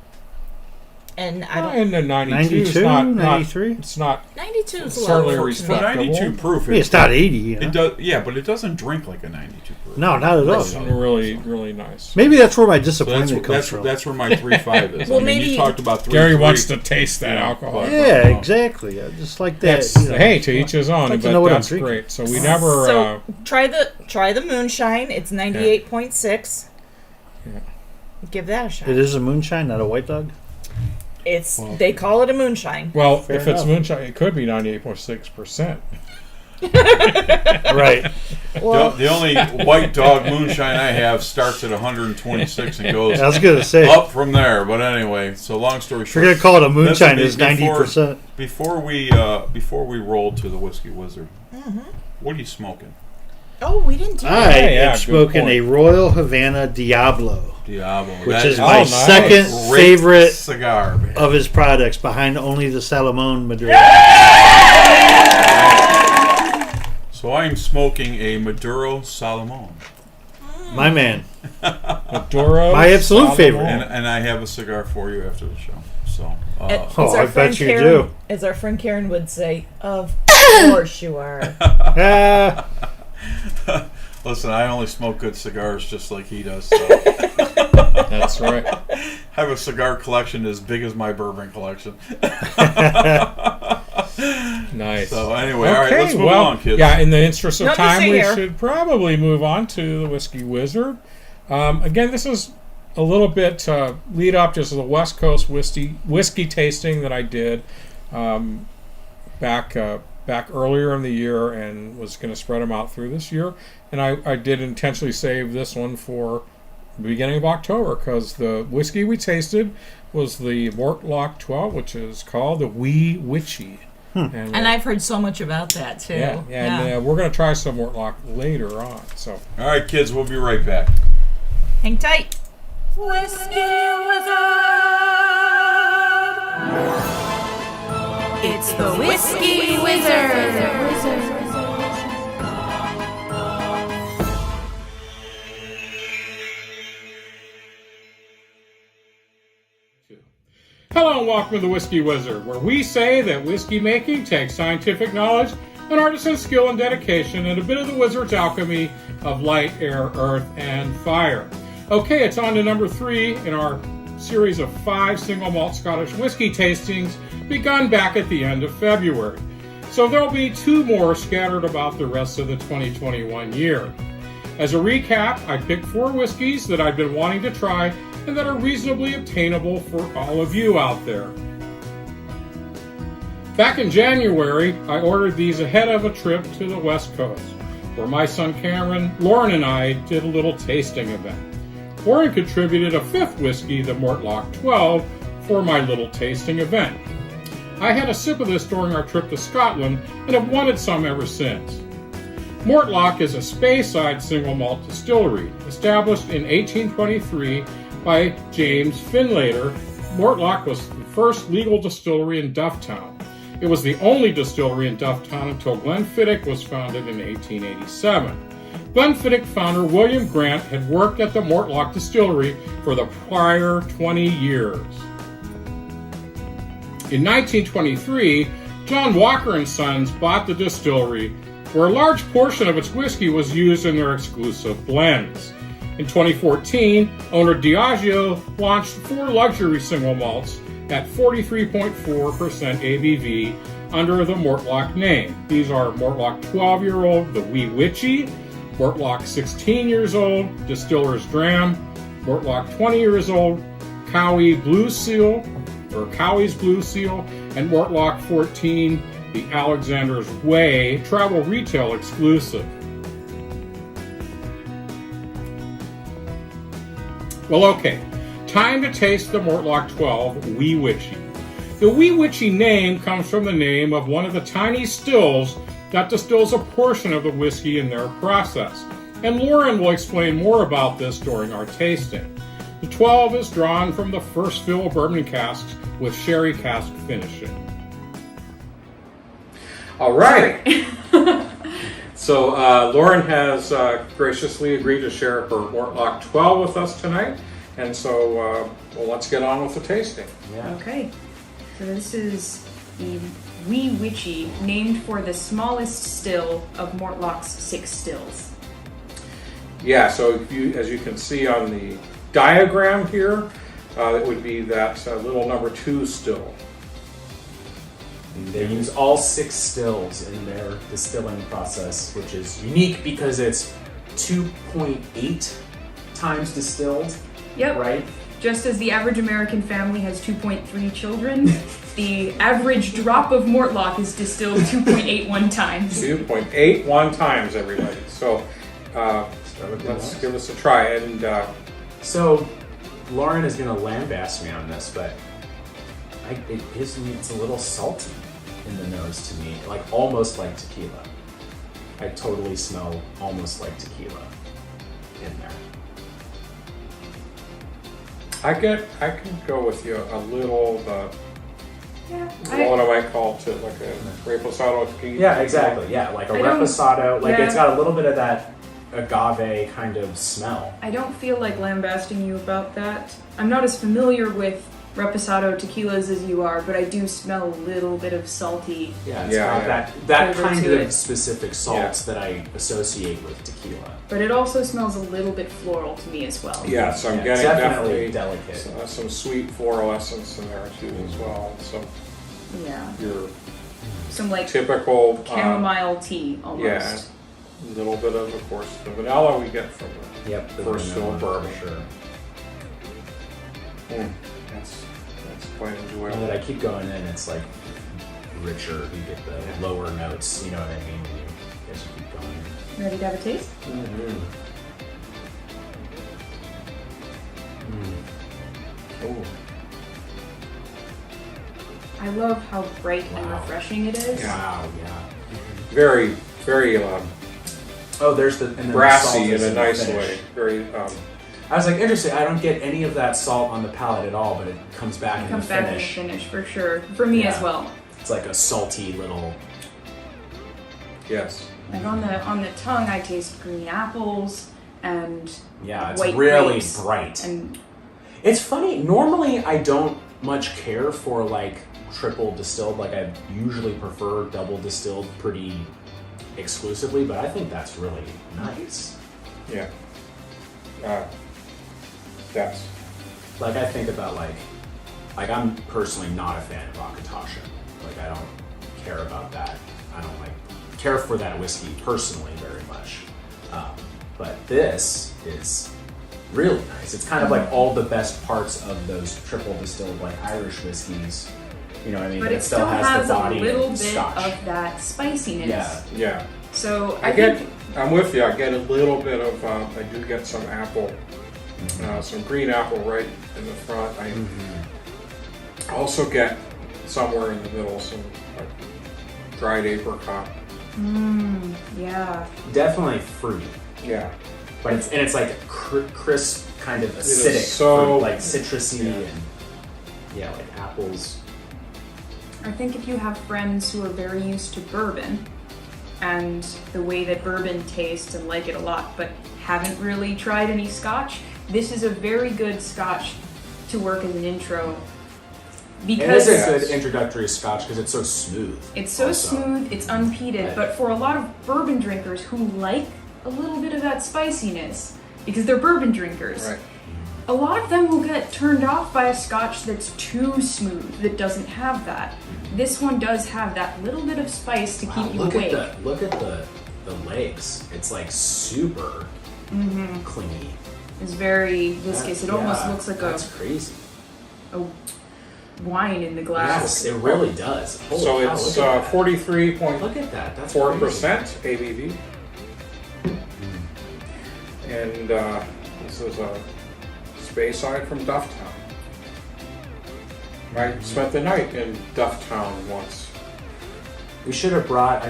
And I don't.
in the 92, it's
92,
not
93?
It's not
92 is a
certainly
low.
for
respectable.
92 proof,
I mean, it's not 80. You know?
It does, yeah, but it doesn't drink like a 92 proof.
No, not at all.
It's really, really nice.
Maybe that's where my
So
disappointment comes from.
that's where my 3.5 is.
Well,
I mean,
maybe-
you talked about 3.
Gary wants to taste that
Yeah,
alcohol.
but-
Yeah, exactly. I just like that.
That's,
you know.
hey, to each his own,
like to
but
know what I'm
that's
drinking.
great. So we never.
So try the moonshine. It's 98.6.
Yeah.
Give that a shot.
It is a moonshine, not a white dog.
They call it a moonshine.
Well,
Fair
if it's
enough.
moonshine, it could be 98.6%.
Right.
Well,
The only white dog moonshine I have starts at 126 and goes
I was gonna say.
up from there. But anyway, so long story
If you're
short,
gonna call it a moonshine,
Listen,
it's 90%.
before we roll to the Whiskey Wizard, what are you smoking?
oh, we didn't do
I
that.
yeah,
am
good
smoking
point.
a Royal Havana Diablo,
Diablo,
which
That
is
oh,
my
nice.
second
great
favorite
cigar. Man.
of his products, behind only the Salomon Maduro.
So I'm smoking a Maduro Salomon,
My man.
Maduro.
My absolute
Salomon.
favorite.
and I have a cigar for you after the show. So
As
Oh,
our
I
friend
bet you
Karen,
do.
As our friend Karen would say, of course you are.
Ah,
listen, I only smoke good cigars, just like he does. So.
That's right.
I have a cigar collection as big as my bourbon collection.
Nice.
So anyway, all right, let's move on, kids.
Yeah, in the interest of
No, just
time,
sit
we
here.
should probably move on to the Whiskey Wizard. Again, this is a little bit lead up to the West Coast whiskey tasting that I did back earlier in the year, and was going to spread them out through this year. And I did intentionally save this one for the beginning of October, because the whiskey we tasted was the Mortlach 12, which is called the Wee Witchy.
And I've heard so much about that too.
Yeah, and we're going to try some Mortlach later on. So
All right, kids, we'll be right back.
Hang tight.
Whiskey Wizard. It's the Whiskey Wizard.
hello and welcome to the Whiskey Wizard, where we say that whiskey making takes scientific knowledge an artisan's skill and dedication, and a bit of the wizard's alchemy of light, air, earth, and fire. Okay, it's on to number 3 in our series of 5 single malt Scottish whiskey tastings begun back at the end of February. So there'll be 2 more scattered about the rest of the 2021 year. As a recap, I picked 4 whiskeys that I've been wanting to try and that are reasonably obtainable for all of you out there. Back in January, I ordered these ahead of a trip to the West Coast, where my son Cameron, Lauren, and I did a little tasting event. Lauren contributed a 5th whiskey, the Mortlach 12, for my little tasting event. I had a sip of this during our trip to Scotland and have wanted some ever since. Mortlach is a Speyside single malt distillery, established in 1823 by James Finlater. Mortlach was the first legal distillery in Dufftown. It was the only distillery in Dufftown until Glenfiddich was founded in 1887. Glenfiddich founder William Grant had worked at the Mortlach distillery for the prior 20 years. In 1923, John Walker & Sons bought the distillery, where a large portion of its whiskey was used in their exclusive blends. In 2014, owner Diageo launched 4 luxury single malts at 43.4% ABV under the Mortlach name. These are Mortlach 12-year-old, the Wee Witchy, Mortlach 16 years old, Distiller's Dram, Mortlach 20 years old, Cowie Blue Seal, or Cowie's Blue Seal, and Mortlach 14, the Alexander's Way travel retail exclusive. Well, okay, time to taste the Mortlach 12 Wee Witchy. The Wee Witchy name comes from the name of one of the tiny stills that distills a portion of the whiskey in their process, and Lauren will explain more about this during our tasting. The 12 is drawn from the first fill bourbon casks with sherry cask finishing. All right. So Lauren has graciously agreed to share her Mortlach 12 with us tonight, and so well, let's get on with the tasting.
Okay, so this is the Wee Witchy, named for the smallest still of Mortlach's 6 stills.
Yeah, so if you, as you can see on the diagram here, it would be that little number 2 still.
They use all 6 stills in their distilling process, which is unique because it's 2.8 times distilled.
Yep.
Right?
Just as the average American family has 2.3 children, the average drop of Mortlach is distilled 2.81 times.
2.81 times, everybody. So let's give this a try. And
so Lauren is going to lambaste me on this, but it's a little salty in the nose to me, like almost like tequila. I totally smell almost like tequila in there.
I can go with you a little,
Yeah,
what I might call to like a reposado tequila.
Yeah, exactly. Yeah, like a
I don't-
reposado. Like
yeah.
it's got a little bit of that agave kind of smell.
I don't feel like lambasting you about that. I'm not as familiar with reposado tequilas as you are, but I do smell a little bit of salty.
Yeah, it's got that
flavor
kind
to
of
it.
specific salts that I associate with tequila.
But it also smells a little bit floral to me as well.
Yeah, so I'm
Yeah,
getting
definitely
definitely
delicate.
some sweet floral essence in there too as well. So
Yeah.
your
Some like
typical
chamomile tea almost.
yeah, a little bit of course, the vanilla we get from the
Yep, the
first fill
vanilla,
bourbon.
for sure.
That's quite
Now
enjoyable.
that I keep going in, it's like richer. You get the lower notes. You know what I mean? As you keep going.
Ready to have a taste?
Ooh.
I love how bright and
Wow.
refreshing it is.
Wow, yeah.
Very, very
Oh, there's the and then the
brassy
salt
in
is
a
the
nice
finish.
way. Very
I was like, interesting. I don't get any of that salt on the palate at all, but it comes back
It
in
comes
the
back in the
finish.
finish for sure. For me as
Yeah.
well.
It's like a salty little.
yes.
Like on the tongue, I taste green apples and
Yeah, it's
white
really
grapes
bright.
and
It's funny. Normally, I don't much care for like triple distilled. Like I usually prefer double distilled pretty exclusively, but I think that's really nice.
Yeah. That's
Like I think about like I'm personally not a fan of Akatosha. Like I don't care about that. I don't like care for that whiskey personally very much. But this is really nice. It's kind of like all the best parts of those triple distilled like Irish whiskeys. You know what I mean?
But
it still has the body
a little
and
bit
Scotch.
of that spiciness.
Yeah.
yeah.
So
I'm with you. I get a little bit of. I do get some apple, some green apple right in the front. I also get somewhere in the middle some like dried apricot.
Yeah.
Definitely fruity.
Yeah.
But it's like crisp, kind of
is
acidic,
so-
fruit, like citrusy and like apples.
I think if you have friends who are very used to bourbon and the way that bourbon tastes and like it a lot, but haven't really tried any scotch, this is a very good scotch to work as an intro. Because
it is a good introductory scotch because it's so smooth.
it's so
also.
smooth, it's unpeated, but for a lot of bourbon drinkers who like a little bit of that spiciness, because they're bourbon drinkers,
Right.
a lot of them will get turned off by a scotch that's too smooth, that doesn't have that. This one does have that little bit of spice to keep you awake.
Look at the legs. It's like super clingy.
It's very viscous. It almost looks like
that's crazy.
a wine in the glass.
Yes, it really does. Holy
So
cow,
it's
look at that.
43.4%
Look at that. That's crazy.
ABV. And this is a Speyside from Dufftown. I spent the night in Dufftown once.
I should have brought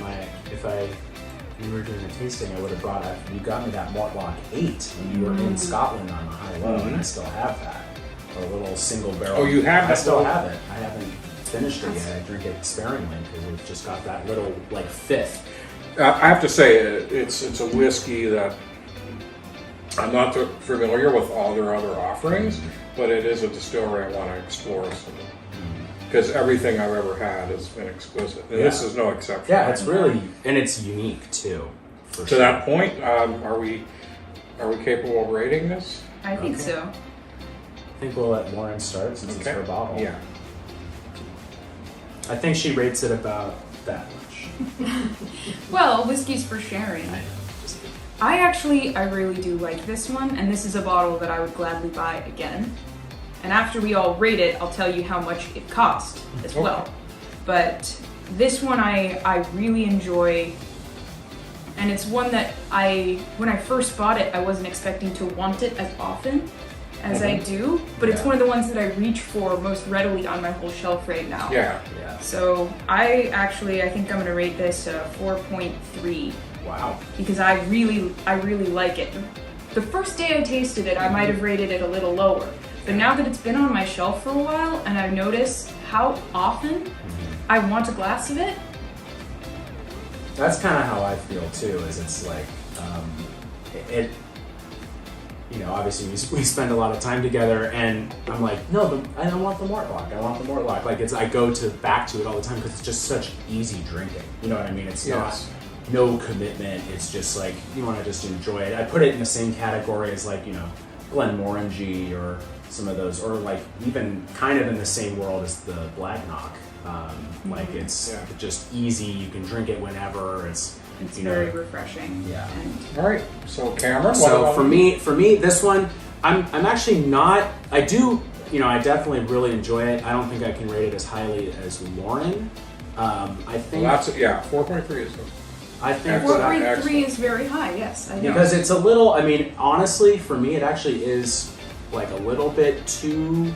my, if we were doing a tasting, I would have brought, you got me that Mortlock 8 when you were in Scotland on the high low, and I still have that. A little single barrel.
Oh, you have
I
that?
still have it. I haven't finished it yet. I drink it sparingly because it's just got that little, like, fifth.
I have to say, it's a whiskey that I'm not familiar with all their other offerings, but it is a distillery I want to explore some. Because everything I've ever had has been exquisite. And this is no exception.
Yeah, it's really, and it's unique too. For
To that point, are we capable of rating this?
I think so.
I think we'll let Lauren start since it's her bottle.
Yeah.
I think she rates it about that much.
Well, whiskey's for sharing.
I know. Just kidding.
I really do like this one, and this is a bottle that I would gladly buy again. And after we all rate it, I'll tell you how much it cost as well. But this one I really enjoy, and it's one that when I first bought it, I wasn't expecting to want it as often as I do, but it's one of the ones that I reach for most readily on my whole shelf right now.
Yeah.
So I think I'm gonna rate this a 4.3.
Wow.
Because I really like it. The first day I tasted it, I might have rated it a little lower. But now that it's been on my shelf for a while, and I've noticed how often I want a glass of it.
That's kind of how I feel too. Is it's like it. You know, obviously we spend a lot of time together, and I'm like, no, I don't want the Mortlock. I want the Mortlock. Like I go back to it all the time because it's just such easy drinking. You know what I mean? It's not no commitment. It's just like you want to just enjoy it. I put it in the same category as like Glenmorangie or some of those, or like even kind of in the same world as the Black Knock. Like it's just easy. You can drink it whenever. It's
very refreshing.
Yeah.
All right. So Cameron.
So for me, this one, I'm actually not. I do. I definitely really enjoy it. I don't think I can rate it as highly as Lauren. I think
Well, that's 4.3 is.
I think
Excellent.
4.3 is very high. Yes, I know.
because it's a little. I mean, honestly, for me, it actually is like a little bit too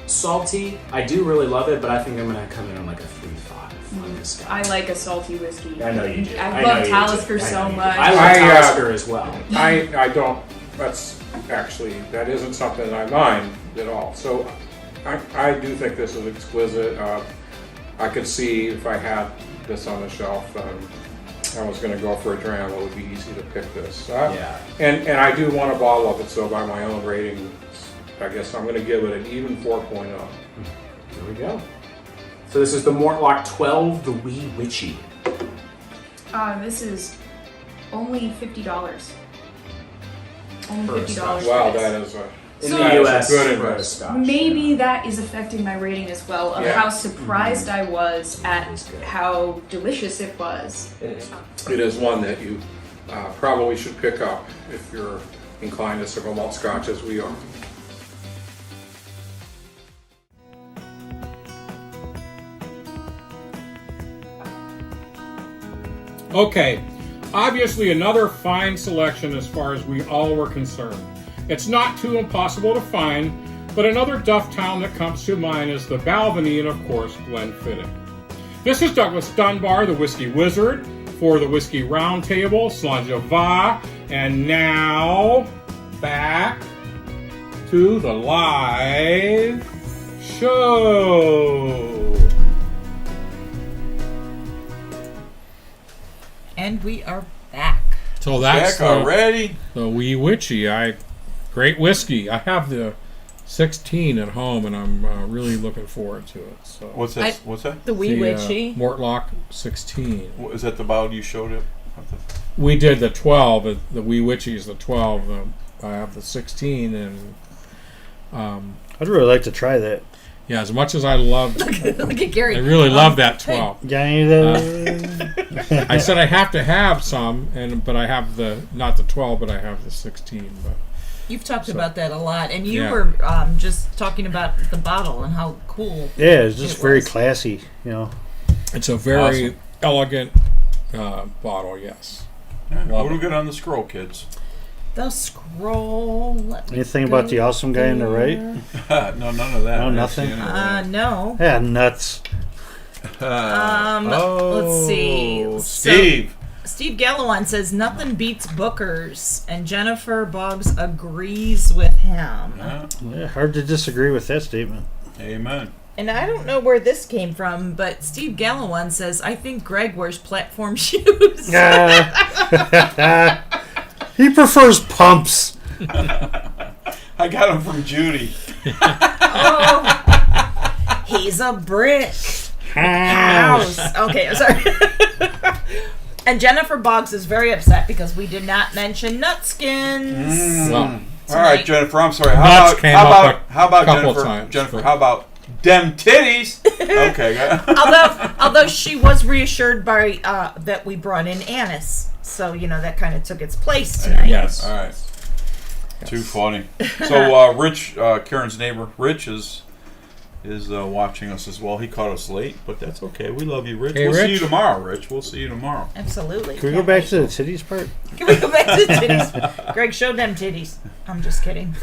salty. I do really love it, but I think I'm gonna come in on like a 3.5 on this guy.
I like a salty whiskey.
I know you do.
I
know
love
you do.
Talisker
I know
so
you do.
much.
I like Talisker as well.
I don't. That's actually that isn't something I mind at all. So I do think this is exquisite. I could see if I had this on the shelf, I was going to go for a dram. It would be easy to pick this. And I do want a bottle of it. So by my own rating, I guess I'm going to give it an even 4.0.
There we go. So this is the Mortlock 12, the Wee Witchy.
This is only $50. Only
For a
$50
Scotch.
for
Wow,
this.
that is a
In
So-
the
That
is a
US,
good
for a
investment.
Scotch.
Maybe that is affecting my rating as well, of
Yeah.
how surprised I was at
good.
how delicious it was.
It is.
It is one that you probably should pick up if you're inclined to single malt Scotch as we are. Okay, obviously another fine selection as far as we all were concerned. It's not too impossible to find, but another Dufftown that comes to mind is the Balvenie and of course Glenfiddich. This is Douglas Dunbar, the Whiskey Wizard, for the Whiskey Roundtable, Slangeva, and now back to the live show.
And we are back.
So that's
Back already?
the Wee Witchy. Great whiskey. I have the 16 at home, and I'm really looking forward to it. So
What's that? What's that?
The Wee
the,
Witchy.
Mortlock 16.
Is that the bottle you showed it?
We did the 12. The Wee Witchy is the 12. I have the 16, and
I'd really like to try that.
yeah, as much as I loved,
Look at Gary.
I really love that 12.
Yeah,
I said I have to have some, but I have not the 12, but I have the 16. But
You've talked about that a lot, and you
Yeah.
were just talking about the bottle and how cool.
yeah, it's just
It
very
was.
classy, you know.
it's a very
Awesome.
elegant bottle. Yes.
Yeah.
Love
What do
it.
we got on the scroll, kids?
The scroll. Let me
Anything
go
about the awesome guy on the right?
there.
No, none of that.
No,
I didn't
nothing?
see any of that.
No.
Yeah, nuts.
Let's see. So-
Steve.
Steve Gallowan says nothing beats Booker's, and Jennifer Boggs agrees with him.
Yeah.
Yeah, hard to disagree with that statement.
Amen.
And I don't know where this came from, but Steve Gallowan says, I think Greg wears platform shoes.
He prefers pumps.
I got him from Judy.
Oh, he's a brick house. Okay, sorry. And Jennifer Boggs is very upset because we did not mention Nutskins.
Well,
All right, Jennifer. I'm sorry.
Nuts came up a
how about
couple
Jennifer?
times,
Jennifer,
but-
how about dem titties? Okay.
although she was reassured by that we brought in Annis, so that kind of took its place tonight.
yes.
All right. Too funny. So Rich, Karen's neighbor, Rich is watching us as well. He caught us late, but that's okay. We love you, Rich.
Hey,
we'll see
Rich.
you tomorrow, Rich. We'll see you tomorrow.
Absolutely.
Can we go back to the titties part?
Can we go back to the titties? Greg, show them titties. I'm just kidding.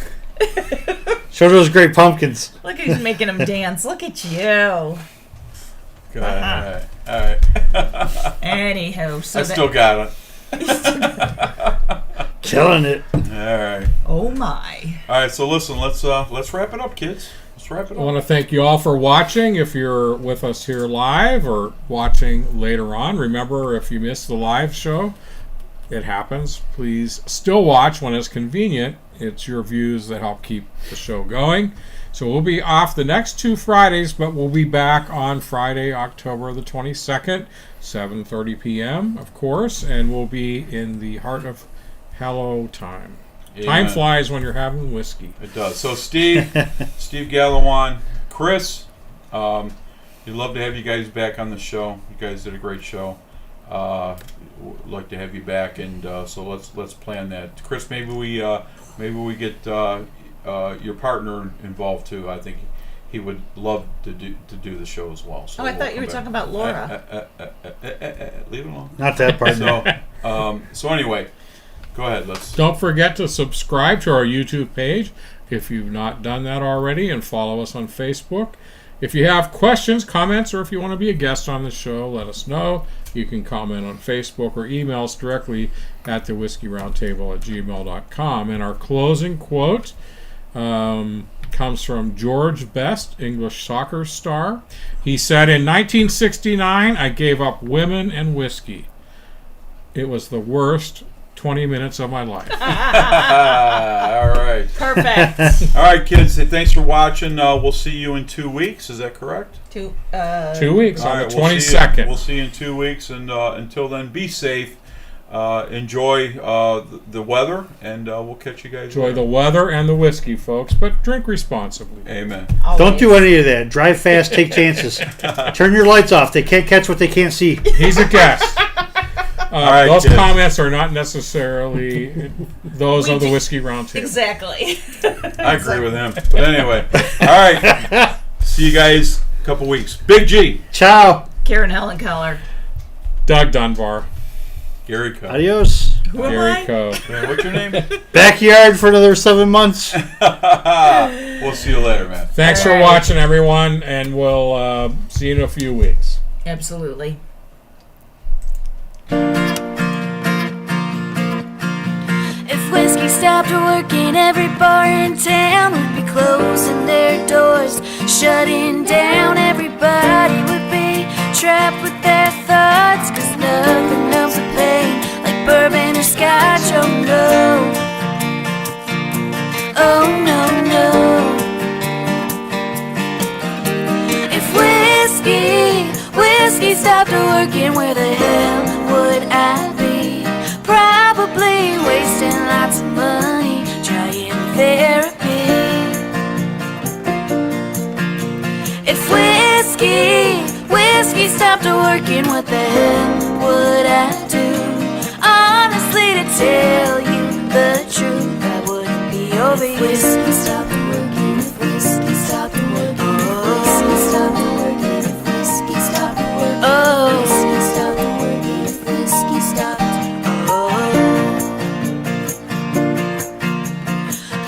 Show those great pumpkins.
Look, he's making them dance. Look at you.
Good. All right.
Anywho, so
I still got it.
Killing it.
All right.
oh my.
All right. So listen, let's wrap it up, kids. Let's wrap it
I
up.
want to thank you all for watching. If you're with us here live or watching later on, remember if you missed the live show, it happens. Please still watch when it's convenient. It's your views that help keep the show going. So we'll be off the next 2 Fridays, but we'll be back on Friday, October the 22nd, 7:30 p.m., of course, and we'll be in the heart of Hello Time. Time
Amen.
flies when you're having whiskey.
It does. So Steve Gallowan, Chris, we'd love to have you guys back on the show. You guys did a great show. Would like to have you back, and so let's plan that. Chris, maybe we get your partner involved too. I think he would love to do the show as well. So
Oh, I thought you were talking about Laura.
Leave it alone.
Not that part.
So anyway, go ahead. Let's.
Don't forget to subscribe to our YouTube page if you've not done that already, and follow us on Facebook. If you have questions, comments, or if you want to be a guest on the show, let us know. You can comment on Facebook or email us directly at thewhiskeyroundtable@gmail.com. And our closing quote comes from George Best, English soccer star. He said, "In 1969, I gave up women and whiskey. It was the worst 20 minutes of my life.
All right.
Perfect.
All right, kids. Thanks for watching. We'll see you in 2 weeks. Is that correct?
2
2 weeks
All
on
right,
the
we'll see you-
22nd.
We'll see you in 2 weeks, and until then, be safe. Enjoy the weather, and we'll catch you guys.
Enjoy
later.
the weather and the whiskey, folks, but drink responsibly.
Amen.
Don't do any of that. Drive fast, take chances. Turn your lights off. They can't catch what they can't see.
He's a guest.
right,
Those
kids.
comments are not necessarily those of the Whiskey Roundtable.
Exactly.
I agree with him. But anyway, all right. See you guys in a couple weeks. Big G.
Ciao.
Karen Helen Keller.
Doug Dunbar.
Gary Coe.
Adios.
Who am
Gary
I?
Coe.
Yeah, what's your name?
Backyard for another 7 months.
We'll see you later, man.
Thanks for
All right.
watching, everyone, and we'll see you in a few weeks.
Absolutely.
If whiskey stopped working, every bar in town would be closing their doors, shutting down. Everybody would be trapped with their thoughts, 'cause nothing numbs the pain like bourbon or scotch. Oh no, oh no, no. If whiskey stopped working, where the hell would I be? Probably wasting lots of money trying therapy. If whiskey stopped working, what the hell would I do? Honestly, to tell you the truth, I wouldn't be over you. If whiskey stopped working, if whiskey stopped working, if whiskey stopped working, if whiskey stopped working, oh, whiskey stopped working, if whiskey stopped.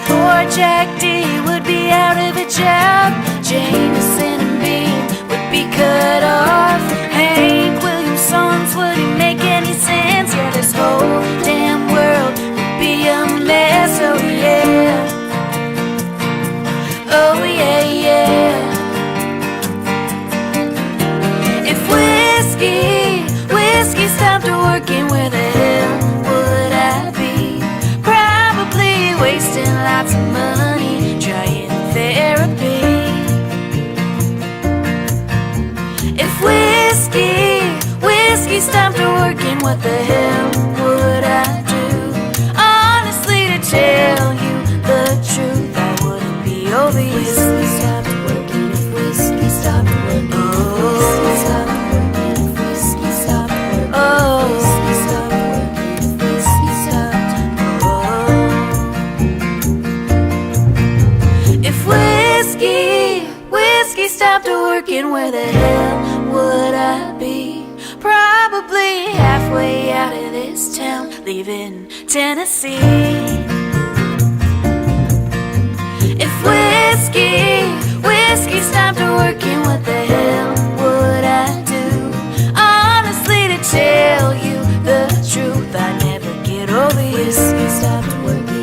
Poor Jack D would be out of a job. Jameson and Bean would be cut off. Hank Williams songs wouldn't make any sense. Yeah, this whole damn world would be a mess. Oh yeah, oh yeah, yeah. If whiskey stopped working, where the hell would I be? Probably wasting lots of money trying therapy. If whiskey stopped working, what the hell would I do? Honestly, to tell you the truth, I wouldn't be over you. If whiskey stopped working, if whiskey stopped working, if whiskey stopped working, if whiskey stopped working, oh, whiskey stopped working, if whiskey stopped, oh. If whiskey stopped working, where the hell would I be? Probably halfway out of this town, leaving Tennessee. If whiskey stopped working, what the hell would I do? Honestly, to tell you the truth, I never get over you. Whiskey stopped working.